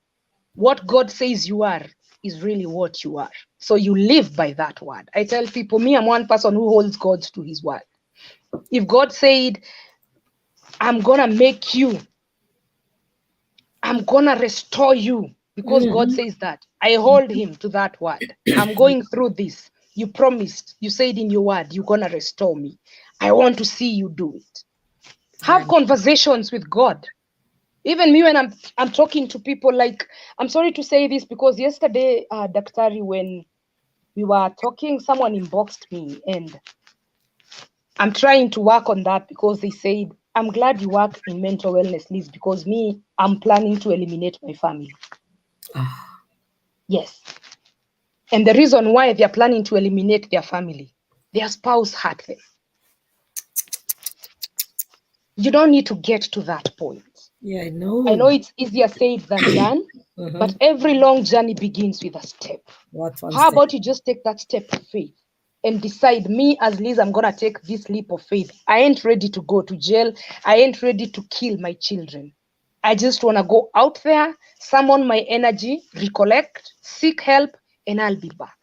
Speaker 3: What God says you are is really what you are. So you live by that word. I tell people, me, I'm one person who holds God to his word. If God said, I'm going to make you, I'm going to restore you, because God says that, I hold him to that word. I'm going through this. You promised, you said in your word, you're going to restore me. I want to see you do it. Have conversations with God. Even me, when I'm talking to people, like, I'm sorry to say this, because yesterday, Daktari, when we were talking, someone inboxed me, and I'm trying to work on that, because they said, I'm glad you work in mental wellness, Liz, because me, I'm planning to eliminate my family. Yes. And the reason why they're planning to eliminate their family, their spouse hurt them. You don't need to get to that point.
Speaker 1: Yeah, I know.
Speaker 3: I know it's easier said than done, but every long journey begins with a step. How about you just take that step of faith and decide, me as Liz, I'm going to take this leap of faith. I ain't ready to go to jail. I ain't ready to kill my children. I just want to go out there, summon my energy, recollect, seek help, and I'll be back.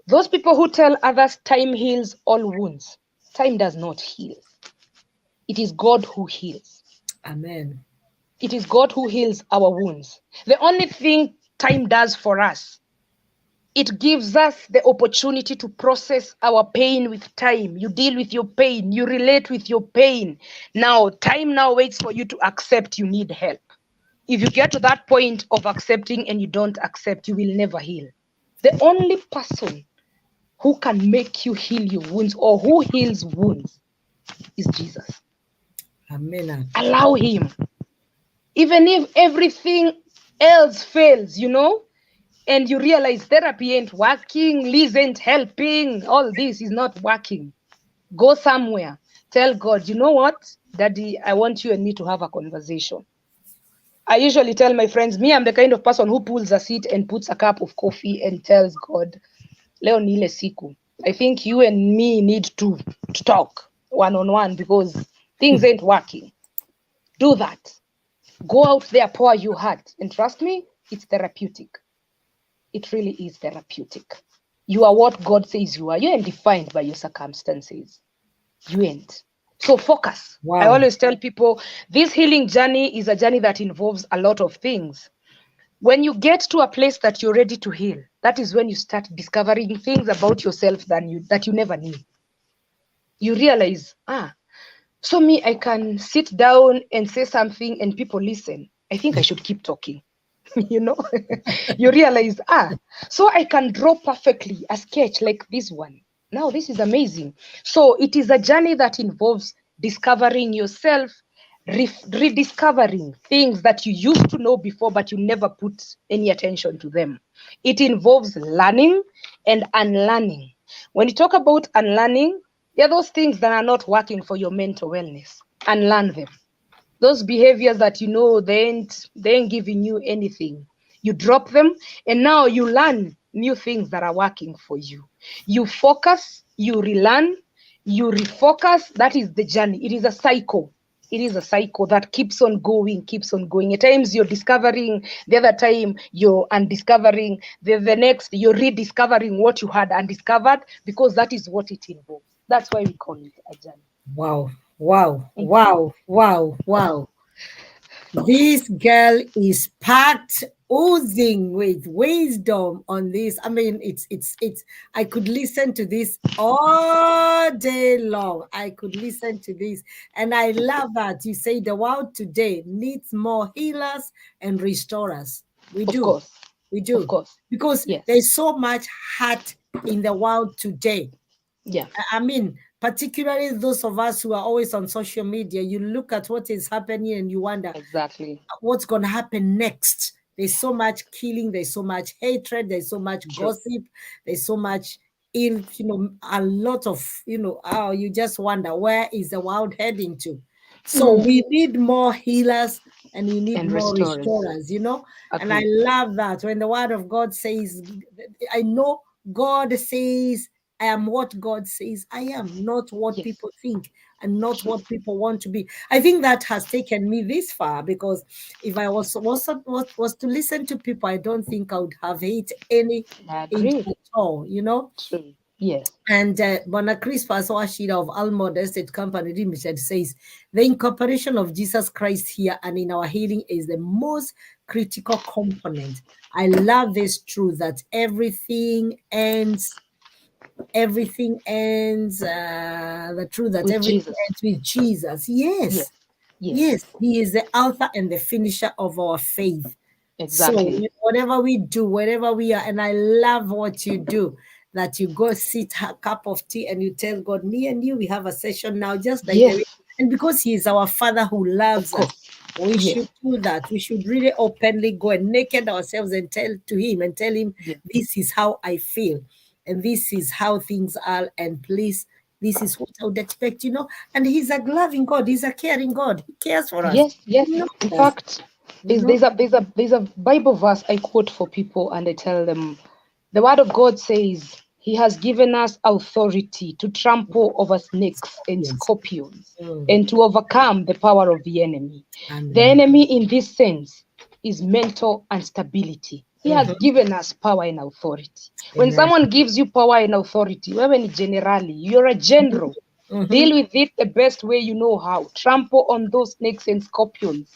Speaker 3: Those people who tell others time heals all wounds, time does not heal. It is God who heals.
Speaker 1: Amen.
Speaker 3: It is God who heals our wounds. The only thing time does for us, it gives us the opportunity to process our pain with time. You deal with your pain, you relate with your pain. Now, time now waits for you to accept you need help. If you get to that point of accepting and you don't accept, you will never heal. The only person who can make you heal your wounds, or who heals wounds, is Jesus.
Speaker 1: Amen.
Speaker 3: Allow him. Even if everything else fails, and you realize therapy ain't working, Liz ain't helping, all this is not working, go somewhere. Tell God, you know what, Daddy, I want you and me to have a conversation. I usually tell my friends, me, I'm the kind of person who pulls a seat and puts a cup of coffee and tells God, leo ni ile siku. I think you and me need to talk one-on-one, because things ain't working. Do that. Go out there, pour your heart. And trust me, it's therapeutic. It really is therapeutic. You are what God says you are. You ain't defined by your circumstances. You ain't. So focus.
Speaker 1: Wow.
Speaker 3: I always tell people, this healing journey is a journey that involves a lot of things. When you get to a place that you're ready to heal, that is when you start discovering things about yourself that you never knew. You realize, so me, I can sit down and say something and people listen. I think I should keep talking. You realize, so I can draw perfectly a sketch like this one. Now, this is amazing. So it is a journey that involves discovering yourself, rediscovering things that you used to know before, but you never put any attention to them. It involves learning and unlearning. When you talk about unlearning, there are those things that are not working for your mental wellness. Unlearn them. Those behaviors that they ain't giving you anything. You drop them, and now you learn new things that are working for you. You focus, you relearn, you refocus. That is the journey. It is a cycle. It is a cycle that keeps on going. At times you're discovering, the other time you're undiscovering, the next you're rediscovering what you had undiscovered, because that is what it involves. That's why we call it a journey.
Speaker 1: Wow. This girl is packed, oozing with wisdom on this. I mean, it's I could listen to this all day long. I could listen to this. And I love that you say the world today needs more healers and restorers. We do.
Speaker 3: Of course.
Speaker 1: We do.
Speaker 3: Of course.
Speaker 1: Because
Speaker 3: yes.
Speaker 1: there's so much hurt in the world today.
Speaker 3: Yeah.
Speaker 1: I mean, particularly those of us who are always on social media, you look at what is happening and you wonder
Speaker 3: Exactly.
Speaker 1: what's going to happen next. There's so much killing, there's so much hatred, there's so much
Speaker 3: True.
Speaker 1: gossip, there's so much ill, a lot of, oh, you just wonder where is the world heading to. So we need more healers and we need
Speaker 3: And
Speaker 1: more
Speaker 3: restorers.
Speaker 1: restorers, and I
Speaker 3: Agreed.
Speaker 1: love that when the word of God says, I know God says, I am what God says I am, not what
Speaker 3: Yes.
Speaker 1: people think and not what people want to be. I think that has taken me this far, because if I was to listen to people, I don't think I would have hate any
Speaker 3: I
Speaker 1: age
Speaker 3: agree.
Speaker 1: at all.
Speaker 3: True. Yes.
Speaker 1: And Bonacris Paswashida of Almond Estate Company Limited says the incorporation of Jesus Christ here and in our healing is the most critical component. I love this truth that everything ends, the truth that
Speaker 3: With
Speaker 1: everything
Speaker 3: Jesus.
Speaker 1: ends with Jesus. Yes.
Speaker 3: Yes. Yes.
Speaker 1: Yes, he is the author and the finisher of our faith. So
Speaker 3: Exactly.
Speaker 1: whatever we do, wherever we are, and I love what you do, that you go sit a cup of tea and you tell God, me and you, we have a session now, just like the way,
Speaker 3: Yes.
Speaker 1: and because he is our Father who
Speaker 3: Of
Speaker 1: loves us,
Speaker 3: course.
Speaker 1: we
Speaker 3: Yes.
Speaker 1: should do that. We should really openly go and naked ourselves and tell him,
Speaker 3: Yes.
Speaker 1: this is how I feel, and this is how things are, and please, this is what I would expect. And he's a loving God, he's a caring God, he cares for us.
Speaker 3: Yes. Yes.
Speaker 1: He
Speaker 3: In
Speaker 1: knows us,
Speaker 3: fact,
Speaker 1: you know.
Speaker 3: there's a Bible verse I quote for people, and I tell them, the Word of God says, He has given us authority to trample over snakes and
Speaker 1: Yes.
Speaker 3: scorpions and to overcome the power of the enemy. The
Speaker 1: Amen.
Speaker 3: enemy, in this sense, is mental instability. He has given us power and authority. When
Speaker 1: Amen.
Speaker 3: someone gives you power and authority, wewe generally, you're a general. Deal with it the best way you know how. Trample on those snakes and scorpions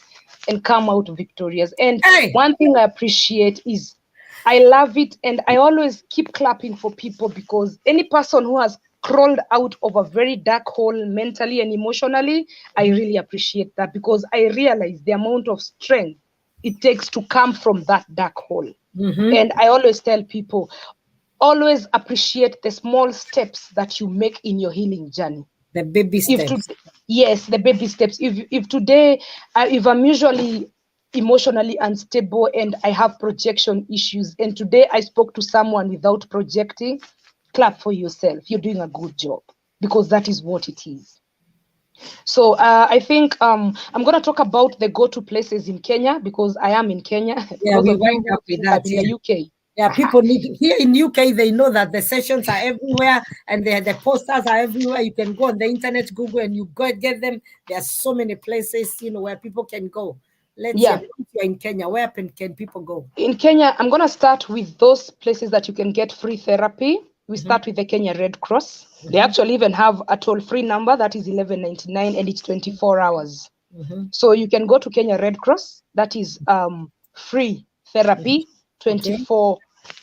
Speaker 3: and come out victorious. And
Speaker 1: Hey,
Speaker 3: one thing I appreciate is I love it, and I always keep clapping for people, because any person who has crawled out of a very dark hole mentally and emotionally, I really appreciate that, because I realize the amount of strength it takes to come from that dark hole. And I always tell people, always appreciate the small steps that you make in your healing journey.
Speaker 1: the baby
Speaker 3: If
Speaker 1: steps.
Speaker 3: yes, the baby steps. If today, if I'm usually emotionally unstable and I have projection issues, and today I spoke to someone without projecting, clap for yourself. You're doing a good job, because that is what it is. So I think I'm going to talk about the go-to places in Kenya, because I am in Kenya. For
Speaker 1: Yeah,
Speaker 3: those
Speaker 1: we
Speaker 3: of you
Speaker 1: wind
Speaker 3: who
Speaker 1: up with
Speaker 3: think
Speaker 1: that.
Speaker 3: I'm in
Speaker 1: Yeah.
Speaker 3: the UK.
Speaker 1: Yeah, people need here in UK, they know that the sessions are everywhere and the posters are everywhere. You can go on the internet, Google, and you go get them. There are so many places, where people can go. Let's hear,
Speaker 3: Yeah.
Speaker 1: if you're in Kenya, where can people go?
Speaker 3: In Kenya, I'm going to start with those places that you can get free therapy. We start with the Kenya Red Cross. They actually even have a toll-free number that is 1199, and it's 24 hours. So you can go to Kenya Red Cross. That is free therapy, 24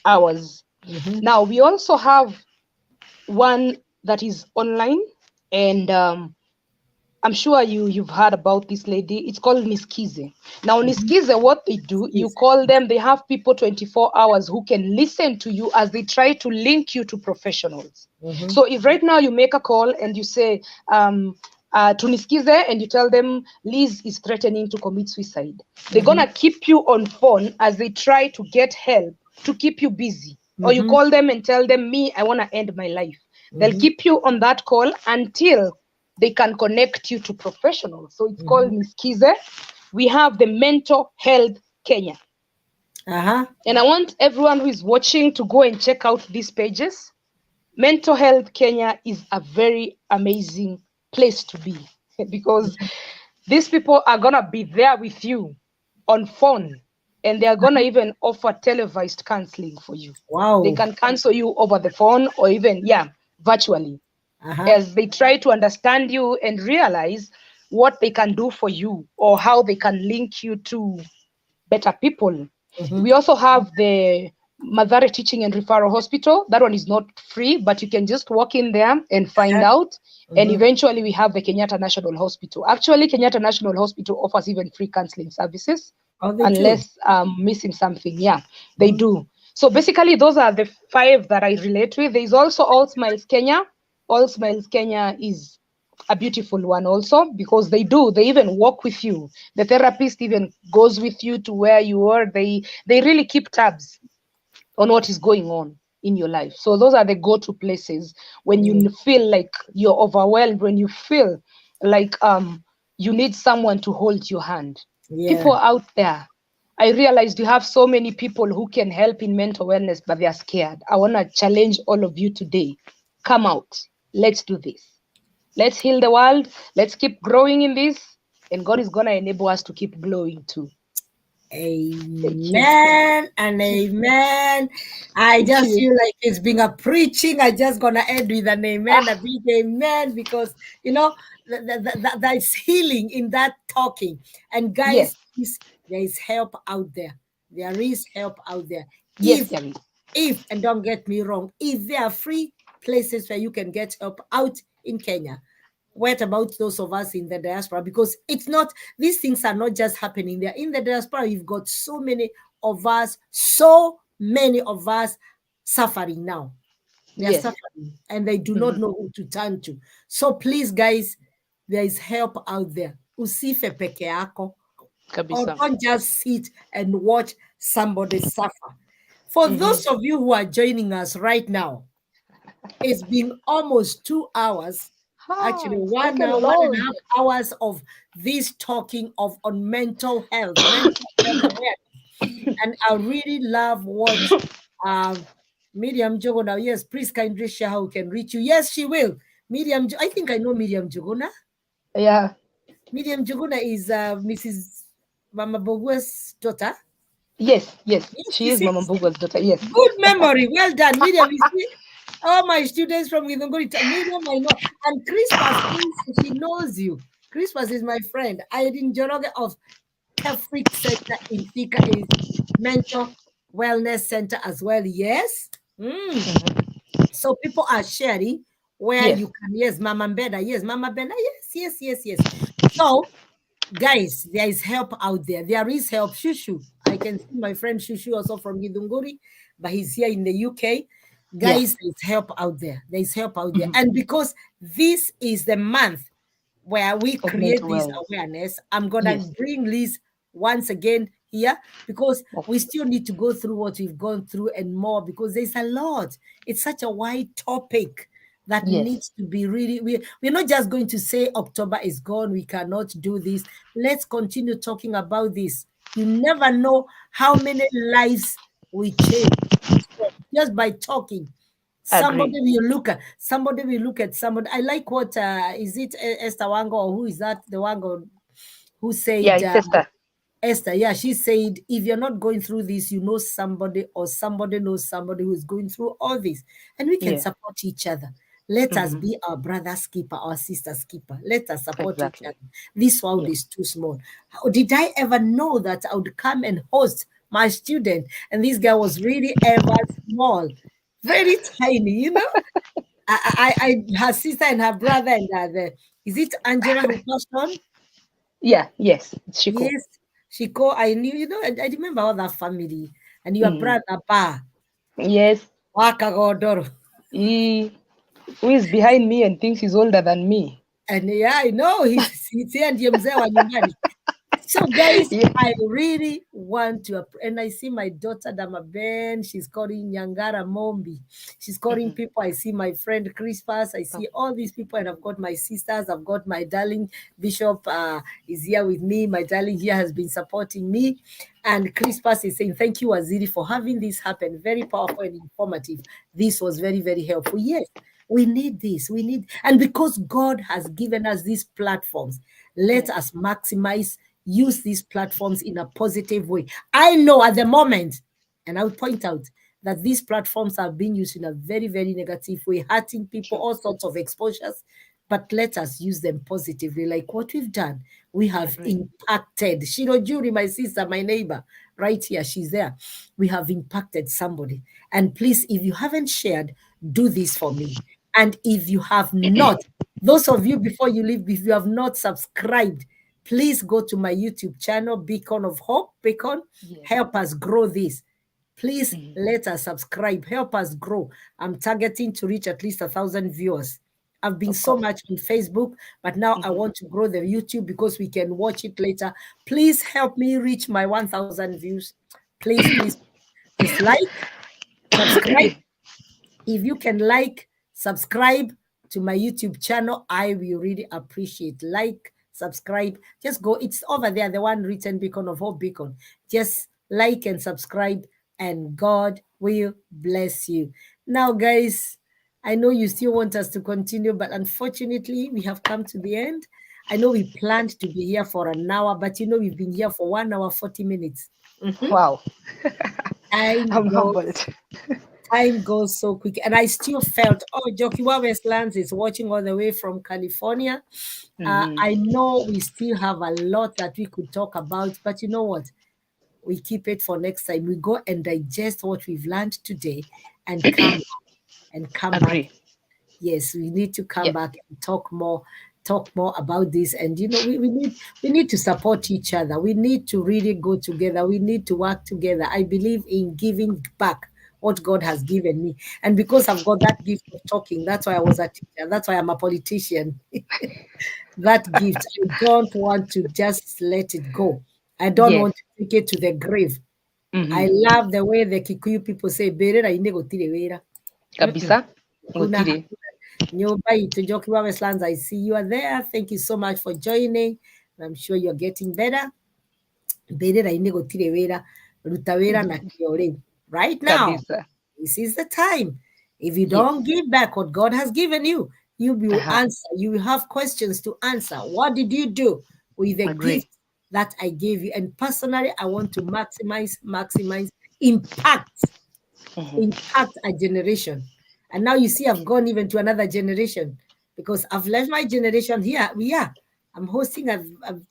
Speaker 3: hours. Now, we also have one that is online, and I'm sure you've heard about this lady. It's called Niskize. Now, Niskize, what they do, you call them, they have people 24 hours who can listen to you as they try to link you to professionals. So if right now you make a call and you say to Niskize, and you tell them Liz is threatening to commit suicide, they're going to keep you on phone as they try to get help to keep you busy. Or you call them and tell them, me, I want to end my life. They'll keep you on that call until they can connect you to professionals. So it's called Niskize. We have the Mental Health Kenya. And I want everyone who is watching to go and check out these pages. Mental Health Kenya is a very amazing place to be, because these people are going to be there with you on phone, and they are going to even offer televised counseling for you.
Speaker 1: Wow.
Speaker 3: They can counsel you over the phone or even, virtually. As they try to understand you and realize what they can do for you or how they can link you to better people. We also have the Mathare Teaching and Referral Hospital. That one is not free, but you can just walk in there and find out. And eventually we have the Kenyatta National Hospital. Actually, Kenyatta National Hospital offers even free counseling services, unless I'm missing something. Yeah, they do. So basically, those are the 5 that I relate with. There's also All Smiles Kenya. All Smiles Kenya is a beautiful one also, because they even walk with you. The therapist even goes with you to where you are. They really keep tabs on what is going on in your life. So those are the go-to places when
Speaker 1: Yeah.
Speaker 3: you feel like you're overwhelmed, when you feel like you need someone to hold your hand.
Speaker 1: Yeah.
Speaker 3: People out there, I realized you have so many people who can help in mental wellness, but they are scared. I want to challenge all of you today. Come out. Let's do this. Let's heal the world. Let's keep growing in this. And God is going to enable us to keep glowing too. Thank you.
Speaker 1: Amen and amen. I
Speaker 3: Thank
Speaker 1: just
Speaker 3: you.
Speaker 1: feel like it's being a preaching. I just gonna end with an amen, a
Speaker 3: Ah,
Speaker 1: big amen, because you know there's healing in that talking. And
Speaker 3: yes.
Speaker 1: guys, there is help out there. There is help out there.
Speaker 3: Yes,
Speaker 1: If
Speaker 3: there is.
Speaker 1: and don't get me wrong, if there are free places where you can get help out in Kenya, what about those of us in the diaspora? Because it's not, these things are not just happening there. In the diaspora, you've got so many of us suffering now. They are
Speaker 3: Yes.
Speaker 1: suffering and they do not
Speaker 3: Mhm.
Speaker 1: know who to turn to. So please, guys, there is help out there. Usife peke yako, or
Speaker 3: Kabisa.
Speaker 1: don't just sit and watch somebody suffer. For
Speaker 3: Mhm.
Speaker 1: those of you who are joining us right now, it's been almost 2 hours,
Speaker 3: Ah,
Speaker 1: actually
Speaker 3: it's
Speaker 1: one
Speaker 3: taken
Speaker 1: hour, one and a
Speaker 3: long.
Speaker 1: half hours of this talking of on mental health, mental health awareness. And I really love what um Miriam Jogona. Yes, please kindly share how we can reach you. Yes, she will. I think I know Miriam Jogona.
Speaker 3: Yeah.
Speaker 1: Miriam Jogona is Mrs. Mama Bogue's daughter.
Speaker 3: Yes, yes.
Speaker 1: Yes,
Speaker 3: She
Speaker 1: you
Speaker 3: is
Speaker 1: see.
Speaker 3: Mama Mbuga's daughter. Yes.
Speaker 1: Good memory. Well done, Miriam. You see, all my students from Githunguri, Miriam, I know. And Christmas, please, she knows you. Christmas is my friend. I in Joroge of Kefrik Center in Thika is mental wellness center as well. Yes. Mm.
Speaker 3: Mhm.
Speaker 1: So people are sharing where
Speaker 3: Yes.
Speaker 1: you can. Yes, Mama Beda. Yes, Mama Beda. Yes, yes, yes, yes. So guys, there is help out there. There is help. Shushu. I can see my friend Shushu also from Gidunguri, but he's here in the UK.
Speaker 3: Yeah.
Speaker 1: Guys, there's help out there. There's help out there.
Speaker 3: Mhm.
Speaker 1: And because this is the month where we
Speaker 3: Of
Speaker 1: create
Speaker 3: mental
Speaker 1: this
Speaker 3: wellness.
Speaker 1: awareness, I'm gonna
Speaker 3: Yes.
Speaker 1: bring Liz once again here because
Speaker 3: Of
Speaker 1: we still need to go through what we've gone through and more because there's a lot. It's such a wide topic that
Speaker 3: yes.
Speaker 1: needs to be really, we're not just going to say October is gone, we cannot do this. Let's continue talking about this. You never know how many lives we change just by talking.
Speaker 3: Agree.
Speaker 1: Somebody will look at somebody. I like what is it Esther Wango, or who is that, the Wango who
Speaker 3: Yeah,
Speaker 1: said
Speaker 3: it's Esther.
Speaker 1: Esther, yeah, she said, if you're not going through this, you know somebody, or somebody knows somebody who is going through all this, and we can
Speaker 3: Yeah.
Speaker 1: support each other. Let us
Speaker 3: Mhm.
Speaker 1: be our brother's keeper, our sister's keeper. Let us support each
Speaker 3: Exactly.
Speaker 1: other. This world
Speaker 3: Yeah.
Speaker 1: is too small. How did I ever know that I would come and host my student? And this guy was really ever small, very tiny, you know? Her sister and her brother, and is it Angela who passed on?
Speaker 3: Yeah. Yes. It's Shiko.
Speaker 1: Yes, Shiko, I knew, I remember all that family. And your
Speaker 3: Mm.
Speaker 1: brother, Pa,
Speaker 3: Yes.
Speaker 1: Wakagodoro.
Speaker 3: He who is behind me and thinks he's older than me.
Speaker 1: And yeah, I know he's here and mzee wa nyumbani. So, guys,
Speaker 3: Yeah.
Speaker 1: I really want to, and I see my daughter Dama Ben, she's calling Nyangara Mombi. She's calling
Speaker 3: Mhm.
Speaker 1: people. I see my friend Christmas. I
Speaker 3: Oh,
Speaker 1: see all these people, and I've got my sisters. I've got my darling Bishop is here with me. My darling here has been supporting me. And Christmas is saying, thank you, Aziri, for having this happen. Very powerful and informative. This was very, very helpful. Yes, we need this. We need, and because God has given us these platforms, let
Speaker 3: yes.
Speaker 1: us maximize, use these platforms in a positive way. I know at the moment, and I'll point out that these platforms are being used in a very, very negative way, hurting people,
Speaker 3: True.
Speaker 1: all sorts of exposures. But let us use them positively, like what we've done. We have
Speaker 3: Agree.
Speaker 1: impacted. Shiro Juri, my sister, my neighbor, right here, she's there. We have impacted somebody. And please, if you haven't shared, do this for me. And if you have not, those of you before you leave, if you have not subscribed, please go to my YouTube channel, Beacon of Hope. Beacon,
Speaker 3: Yes.
Speaker 1: help us grow this. Please
Speaker 3: Mhm.
Speaker 1: let us subscribe. Help us grow. I'm targeting to reach at least 1,000 viewers. I've been
Speaker 3: Of
Speaker 1: so
Speaker 3: course.
Speaker 1: much on Facebook, but now I
Speaker 3: Mhm.
Speaker 1: want to grow the YouTube because we can watch it later. Please help me reach my 1,000 views. Please, please, just like, subscribe. If you can like, subscribe to my YouTube channel, I will really appreciate. Like, subscribe, just go. It's over there, the one written beacon of hope beacon. Just like and subscribe, and God will bless you. Now, guys, I know you still want us to continue, but unfortunately, we have come to the end. I know we planned to be here for an hour, but we've been here for 1 hour, 40 minutes. Mhm.
Speaker 3: Wow.
Speaker 1: Time
Speaker 3: I'm humbled.
Speaker 1: goes Time goes so quick. And I still felt, oh, Jokiwa Westlands is watching all the way from California.
Speaker 3: Mhm.
Speaker 1: I know we still have a lot that we could talk about, but you know what? We keep it for next time. We go and digest what we've learned today and come back.
Speaker 3: Agree.
Speaker 1: Yes, we need to come
Speaker 3: Yes.
Speaker 1: back and talk more about this. And we need to support each other. We need to really go together. We need to work together. I believe in giving back what God has given me. And because I've got that gift of talking, that's why I was a teacher. That's why I'm a politician. That gift, I don't want to just let it go. I don't
Speaker 3: Yes.
Speaker 1: want to take it to the grave. I
Speaker 3: Mhm.
Speaker 1: love the way the Kikuyu people say, "Berera ine gotire wera." Mm-mm.
Speaker 3: Kabisa.
Speaker 1: Kuna
Speaker 3: Gotire.
Speaker 1: Nyumba itu Jokiwa Westlands, I see you are there. Thank you so much for joining. I'm sure you're getting better. Mbere ine gotire wera, ruta wera na kĩo rĩu. Right now,
Speaker 3: Kabisa.
Speaker 1: this is the time. If you
Speaker 3: Yes.
Speaker 1: don't give back what God has given you, you will
Speaker 3: Uh-huh.
Speaker 1: answer. You will have questions to answer. What did you do with the
Speaker 3: Agree.
Speaker 1: gift that I gave you? And personally, I want to maximize impact
Speaker 3: Mhm.
Speaker 1: impact a generation. And now you see, I've gone even to another generation because I've left my generation here. I'm hosting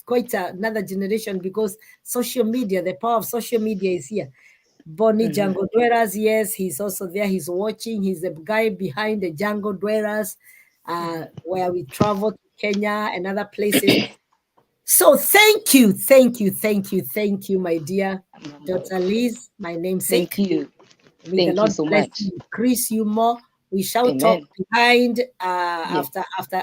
Speaker 1: quite another generation because social media, the power of social media is here. Bonnie
Speaker 3: Mhm.
Speaker 1: Django Dweras, yes, he's also there. He's watching. He's the guy behind the Django Dweras, where we travel to Kenya and other places. So thank you, my dear
Speaker 3: I'm humbled.
Speaker 1: Dr. Liz, my
Speaker 3: Thank
Speaker 1: namesake.
Speaker 3: you.
Speaker 1: May the
Speaker 3: Thank you
Speaker 1: Lord
Speaker 3: so
Speaker 1: bless
Speaker 3: much.
Speaker 1: you, increase you more. We shall talk
Speaker 3: Amen.
Speaker 1: behind
Speaker 3: Yes.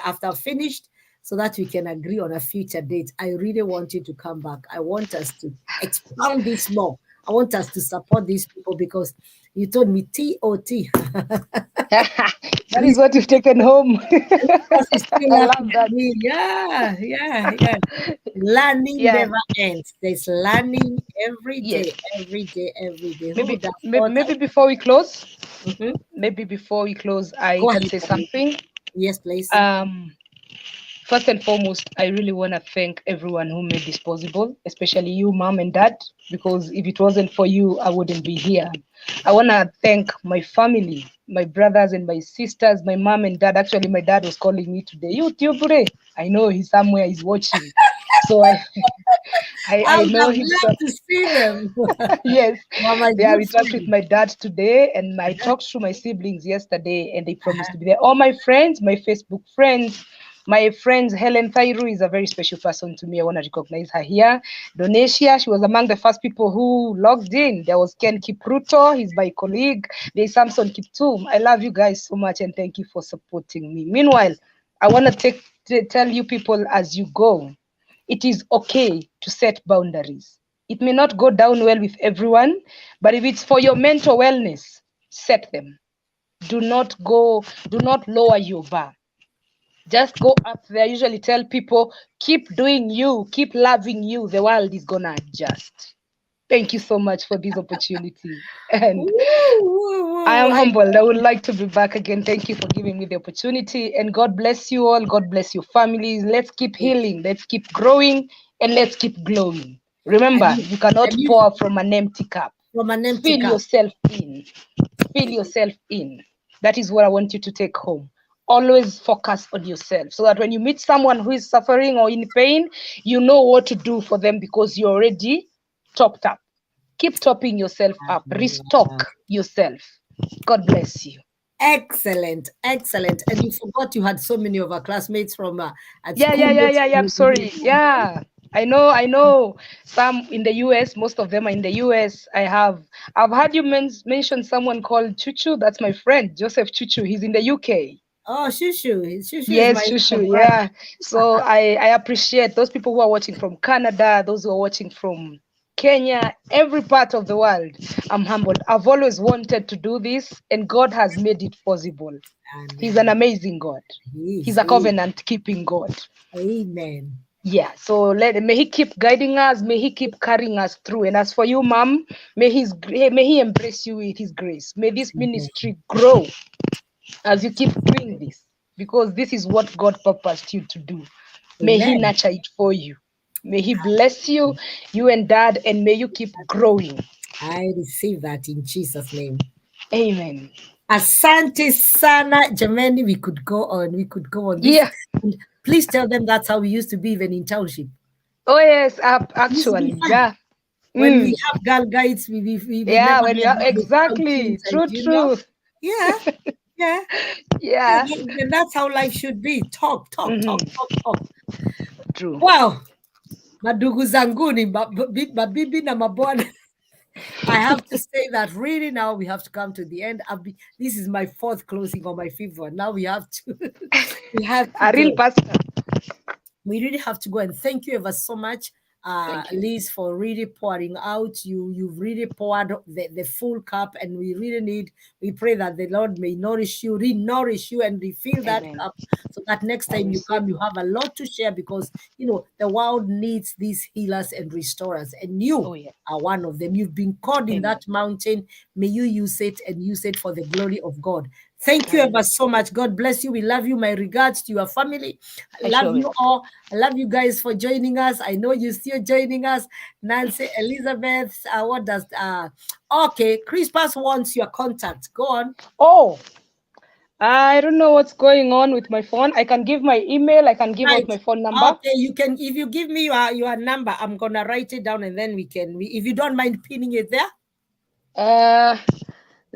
Speaker 1: after finished so that we can agree on a future date. I really want you to come back. I want us to expound this more. I want us to support these people because you told me TOT.
Speaker 3: That is what you've taken home.
Speaker 1: Because he's still
Speaker 3: I
Speaker 1: laughing
Speaker 3: love
Speaker 1: at
Speaker 3: that.
Speaker 1: me. Yeah, yeah, yeah. Learning
Speaker 3: Yeah.
Speaker 1: never ends. There's learning every
Speaker 3: Yes.
Speaker 1: day, every day, every day. Who
Speaker 3: Maybe,
Speaker 1: would have
Speaker 3: maybe,
Speaker 1: thought?
Speaker 3: maybe before we close,
Speaker 1: Mhm.
Speaker 3: I
Speaker 1: Go
Speaker 3: can
Speaker 1: ahead,
Speaker 3: say
Speaker 1: darling.
Speaker 3: something.
Speaker 1: Yes, please.
Speaker 3: Um, First and foremost, I really want to thank everyone who made this possible, especially you, mom and dad, because if it wasn't for you, I wouldn't be here. I want to thank my family, my brothers and my sisters, my mom and dad. Actually, my dad was calling me today. YouTube, I know he's somewhere, he's watching. So
Speaker 1: I
Speaker 3: I
Speaker 1: would
Speaker 3: know
Speaker 1: have
Speaker 3: him.
Speaker 1: loved to see them.
Speaker 3: Yes,
Speaker 1: You're my
Speaker 3: they are
Speaker 1: good
Speaker 3: in touch with
Speaker 1: friend.
Speaker 3: my dad today, and I
Speaker 1: Uh-huh,
Speaker 3: talked to my siblings yesterday, and they promised
Speaker 1: uh-huh.
Speaker 3: to be there. All my friends, my Facebook friends, my friends, Helen Thairu is a very special person to me. I want to recognize her here. Donesia, she was among the first people who logged in. There was Ken Kipruto, he's my colleague. There's Samson Kiptum. I love you guys so much, and thank you for supporting me. Meanwhile, I want to tell you people as you go, it is okay to set boundaries. It may not go down well with everyone, but if it's for your mental wellness, set them. Do not lower your bar. Just go up there. I usually tell people, keep doing you, keep loving you. The world is gonna adjust. Thank you so much for this opportunity. And I
Speaker 1: Woo.
Speaker 3: am humbled. I would like to be back again. Thank you for giving me the opportunity. And God bless you all. God bless your families. Let's keep healing. Let's keep growing. And let's keep glowing.
Speaker 1: And
Speaker 3: Remember,
Speaker 1: you,
Speaker 3: you cannot
Speaker 1: and you
Speaker 3: pour from an empty cup.
Speaker 1: from an empty
Speaker 3: Fill
Speaker 1: cup.
Speaker 3: yourself in. Fill yourself in. That is what I want you to take home. Always focus on yourself so that when you meet someone who is suffering or in pain, you know what to do for them because you're already topped up. Keep topping yourself up. Restock yourself. God bless you.
Speaker 1: Excellent, excellent. And you forgot you had so many of our classmates from at
Speaker 3: Yeah, yeah, yeah,
Speaker 1: schoolmates
Speaker 3: yeah, yeah.
Speaker 1: from
Speaker 3: I'm sorry. Yeah. I know. Some in the US, most of them are in the US. I've had you mention someone called Chuchu. That's my friend, Joseph Chuchu. He's in the UK.
Speaker 1: Oh, Shushu. Shushu is
Speaker 3: Yes,
Speaker 1: my
Speaker 3: Shushu.
Speaker 1: little brother.
Speaker 3: Yeah. So I appreciate those people who are watching from Canada, those who are watching from Kenya, every part of the world. I'm humbled. I've always wanted to do this, and God has made it possible. He's an
Speaker 1: Amen.
Speaker 3: amazing God. He's
Speaker 1: Yes.
Speaker 3: a covenant keeping God.
Speaker 1: Amen.
Speaker 3: Yeah. So may He keep guiding us. May He keep carrying us through. And as for you, Mom, may He embrace you with His grace. May this
Speaker 1: Amen.
Speaker 3: ministry grow as you keep doing this, because this is what God purposed you to do. May He
Speaker 1: Amen.
Speaker 3: nurture it for you. May He bless you, you and Dad, and may you keep growing.
Speaker 1: I receive that in Jesus' name.
Speaker 3: Amen.
Speaker 1: Asante sana. Jamani, we could go on. We could go on. This.
Speaker 3: Yeah.
Speaker 1: Please tell them that's how we used to be even in township.
Speaker 3: Oh yes,
Speaker 1: It used to be
Speaker 3: actually,
Speaker 1: fun.
Speaker 3: yeah.
Speaker 1: When we
Speaker 3: Mm.
Speaker 1: have girl guides, we
Speaker 3: Yeah,
Speaker 1: never
Speaker 3: when you
Speaker 1: had
Speaker 3: are
Speaker 1: all those
Speaker 3: exactly
Speaker 1: outings and
Speaker 3: true, true.
Speaker 1: yeah, yeah, yeah.
Speaker 3: Yeah.
Speaker 1: And that's how life should be. Talk, talk, talk,
Speaker 3: Mm-hmm.
Speaker 1: talk, talk.
Speaker 3: True.
Speaker 1: Wow. Madugu zanguni, mabibi na mabwana. I have to say that really now we have to come to the end. This is my fourth closing or my fifth one. Now we have to we have to
Speaker 3: A real
Speaker 1: go.
Speaker 3: pastor.
Speaker 1: We really have to go, and thank you ever so much,
Speaker 3: Thank you.
Speaker 1: Liz, for really pouring out. You've really poured the full cup, and we pray that the Lord may nourish you, re-nourish you, and refill that
Speaker 3: Amen.
Speaker 1: cup, so that next
Speaker 3: I
Speaker 1: time you
Speaker 3: receive.
Speaker 1: come, you have a lot to share, because the world needs these healers and restorers, and you
Speaker 3: Oh yeah.
Speaker 1: are one of them. You've been caught in
Speaker 3: Amen.
Speaker 1: that mountain. May you use it, and use it for the glory of God. Thank you ever
Speaker 3: Hallelujah.
Speaker 1: so much. God bless you. We love you. My regards to your family. I
Speaker 3: I
Speaker 1: love
Speaker 3: sure
Speaker 1: you
Speaker 3: will.
Speaker 1: all. I love you guys for joining us. I know you're still joining us. Nancy, Elizabeth, what does okay, Chris Pass wants your contact. Go on.
Speaker 3: Oh, I don't know what's going on with my phone. I can give my email. I can give out
Speaker 1: Right.
Speaker 3: my phone number.
Speaker 1: Okay, you can, if you give me your number, I'm gonna write it down, and then if you don't mind pinning it there.
Speaker 3: Uh,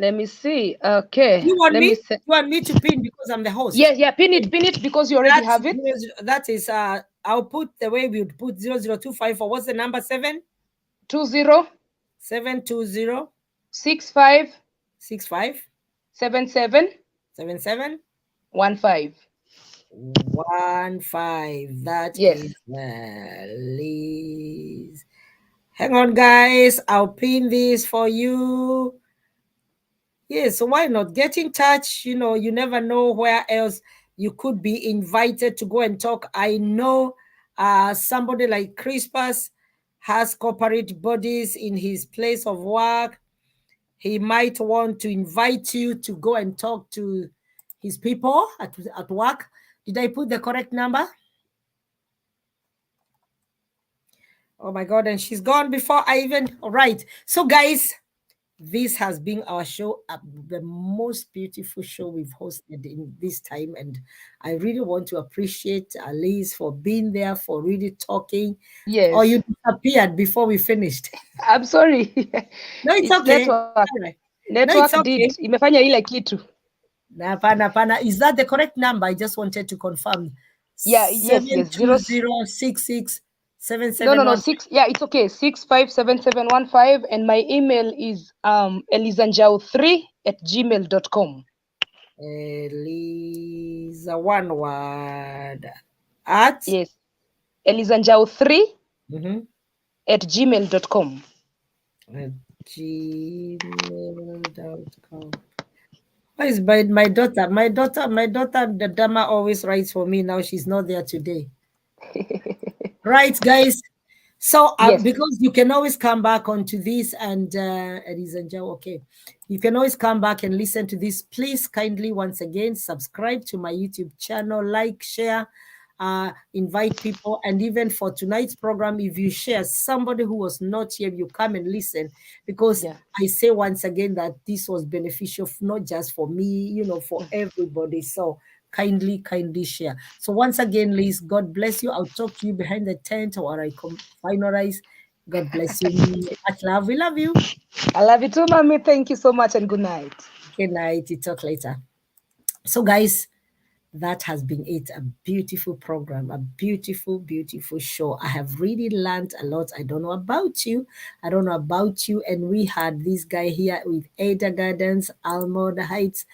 Speaker 3: Let me see. Okay,
Speaker 1: You want
Speaker 3: let
Speaker 1: me?
Speaker 3: me
Speaker 1: You
Speaker 3: say.
Speaker 1: want me to pin because I'm the host?
Speaker 3: Yeah, yeah. Pin it because you already
Speaker 1: That's
Speaker 3: have it.
Speaker 1: that is I'll put the way we would put 0025 for what's the number
Speaker 3: 20
Speaker 1: 720
Speaker 3: 65
Speaker 1: 65
Speaker 3: 77
Speaker 1: 77
Speaker 3: 15.
Speaker 1: 15. That
Speaker 3: Yes.
Speaker 1: is Liz. Hang on, guys. I'll pin this for you. Yeah, so why not get in touch? You never know where else you could be invited to go and talk. I know somebody like Crispus has corporate bodies in his place of work. He might want to invite you to go and talk to his people at work. Did I put the correct number? Oh my God, and she's gone before I even. All right. So, guys, this has been our show, the most beautiful show we've hosted in this time. And I really want to appreciate Liz for being there, for really talking. Or
Speaker 3: Yes.
Speaker 1: you disappeared before we finished.
Speaker 3: I'm sorry.
Speaker 1: No, it's
Speaker 3: It's
Speaker 1: okay.
Speaker 3: network.
Speaker 1: All right. No,
Speaker 3: Network
Speaker 1: it's
Speaker 3: did.
Speaker 1: okay.
Speaker 3: Imefanya ile kitu.
Speaker 1: Napana, pana. Is that the correct number? I just wanted to confirm.
Speaker 3: Yeah, yes,
Speaker 1: Seven
Speaker 3: yes.
Speaker 1: two
Speaker 3: Zero.
Speaker 1: zero six six seven
Speaker 3: No, no,
Speaker 1: seven
Speaker 3: no.
Speaker 1: one.
Speaker 3: 6. Yeah, it's okay. 657715. And my email is elizanjao3@gmail.com.
Speaker 1: Lisa, one word. At?
Speaker 3: Yes. elizanjao3
Speaker 1: Mhm.
Speaker 3: at gmail.com.
Speaker 1: At gmail.com. Why is my daughter? The Dama always writes for me. Now she's not there today. Right, guys. So,
Speaker 3: Yes.
Speaker 1: because you can always come back onto this, and okay, you can always come back and listen to this. Please kindly once again subscribe to my YouTube channel, like, share, invite people, and even for tonight's program, if you share somebody who was not here, you come and listen, because
Speaker 3: Yeah.
Speaker 1: I say once again that this was beneficial, not just for me, for everybody. So kindly share. So once again, Liz, God bless you. I'll talk to you behind the tent, or I finalize. God bless you. Much love. We love you.
Speaker 3: I love you too, mommy. Thank you so much and good night.
Speaker 1: Good night. We talk later. So, guys, that has been it. A beautiful program, a beautiful show. I have really learned a lot. I don't know about you. And we had this guy here with Ada Gardens, Almond Heights.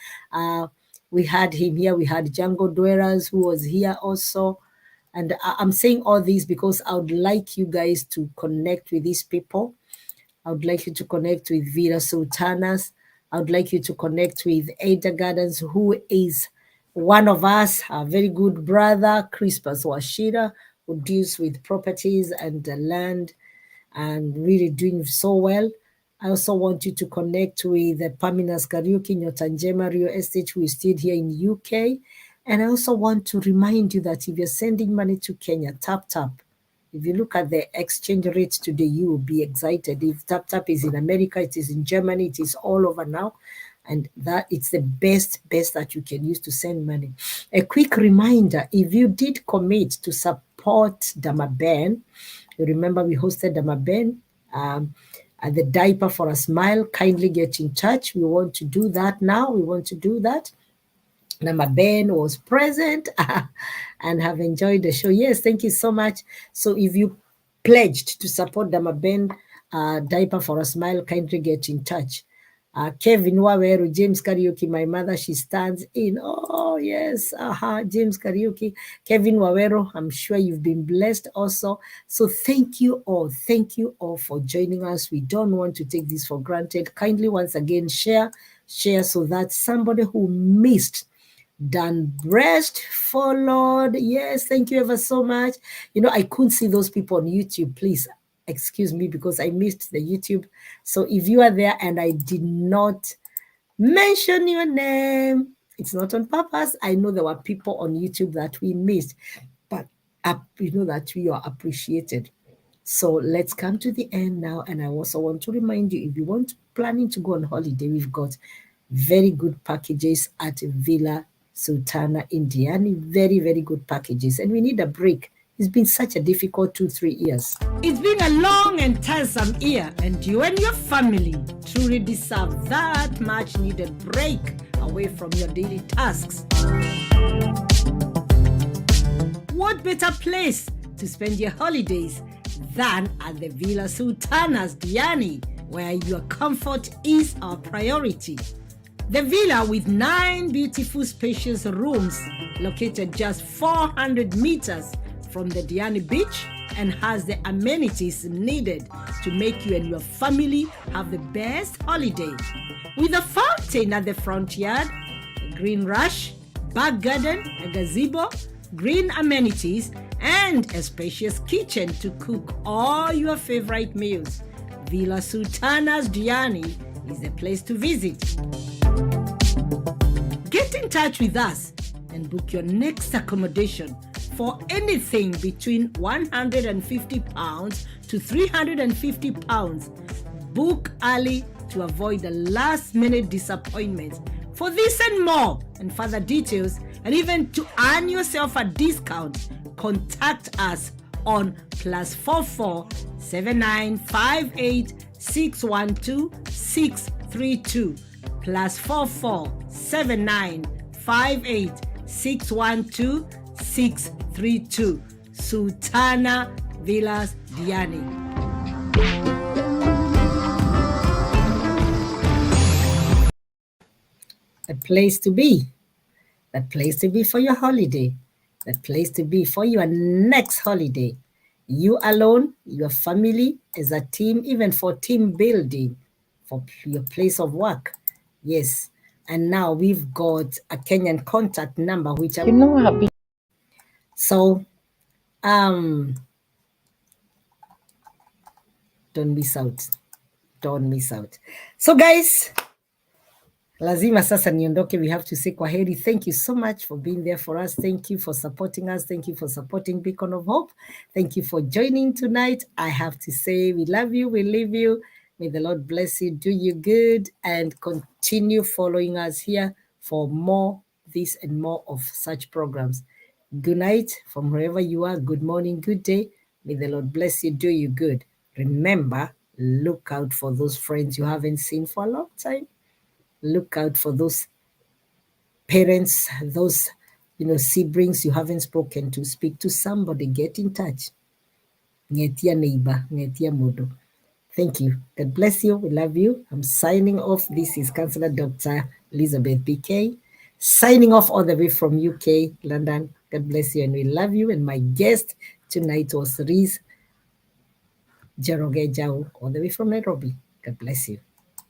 Speaker 1: We had him here. We had Django Dweras, who was here also. And I'm saying all this because I would like you guys to connect with these people. I would like you to connect with Villa Sultanas. I would like you to connect with Ada Gardens, who is one of us, a very good brother, Crispus Washira, who deals with properties and land and really doing so well. I also want you to connect with Pamina's Kariuki Nyotanjema Rio Estate, who is still here in UK. And I also want to remind you that if you're sending money to Kenya, tap tap. If you look at the exchange rate today, you will be excited. If tap tap is in America, it is in Germany, it is all over now. And that it's the best that you can use to send money. A quick reminder, if you did commit to support Damaben, you remember we hosted Damaben at the Diaper for a Smile. Kindly get in touch. We want to do that now. We want to do that. Damaben was present and have enjoyed the show. Yes, thank you so much. So if you pledged to support Damaben Diaper for a Smile, kindly get in touch. Kevin Waweru, James Karaoke, my mother, she stands in. Oh, yes. James Karaoke, Kevin Waweru, I'm sure you've been blessed also. So thank you all. Thank you all for joining us. We don't want to take this for granted. Kindly, once again, share so that somebody who missed Dan Breast followed. Yes, thank you ever so much. I couldn't see those people on YouTube. Please excuse me because I missed the YouTube. So if you are there and I did not mention your name, it's not on purpose. I know there were people on YouTube that we missed, but you know that we are appreciated. So let's come to the end now. And I also want to remind you, if you planning to go on holiday, we've got very good packages at Villa Sultana Indiani. Very, very good packages. And we need a break. It's been such a difficult 2-3 years. It's been a long and tiresome year, and you and your family truly deserve that much needed break away from your daily tasks. What better place to spend your holidays than at the Villa Sultanas Diani, where your comfort is our priority. The villa, with 9 beautiful spacious rooms located just 400 meters from the Diani beach, and has the amenities needed to make you and your family have the best holiday. With a fountain at the front yard, a green rush, back garden, a gazebo, green amenities, and a spacious kitchen to cook all your favorite meals, Villa Sultanas Diani is the place to visit. Get in touch with us and book your next accommodation for anything between £150 to £350. Book early to avoid the last-minute disappointments. For this and more, and further details, and even to earn yourself a discount, contact us on +44 7958 612 632 +44 7958 612 632. Sultana Villas Diani. A place to be. The place to be for your holiday. The place to be for your next holiday. You alone, your family, as a team, even for team building, for your place of work. Yes. And now we've got a Kenyan contact number, which I have been. So, don't miss out. Don't miss out. So, guys, lazima sasa niondoke. We have to say kwaheri. Thank you so much for being there for us. Thank you for supporting us. Thank you for supporting Beacon of Hope. Thank you for joining tonight. I have to say we love you. We leave you. May the Lord bless you, do you good, and continue following us here for more this and more of such programs. Good night from wherever you are. Good morning, good day. May the Lord bless you, do you good. Remember, look out for those friends you haven't seen for a long time. Look out for those parents, those siblings you haven't spoken to. Speak to somebody. Get in touch. Ngetia neighbor, ngetia modo. Thank you. God bless you. We love you. I'm signing off. This is Counselor Dr. Elizabeth BK Signing off all the way from UK, London. God bless you and we love you. And my guest tonight was Reese Jerogejao, all the way from Nairobi. God bless you.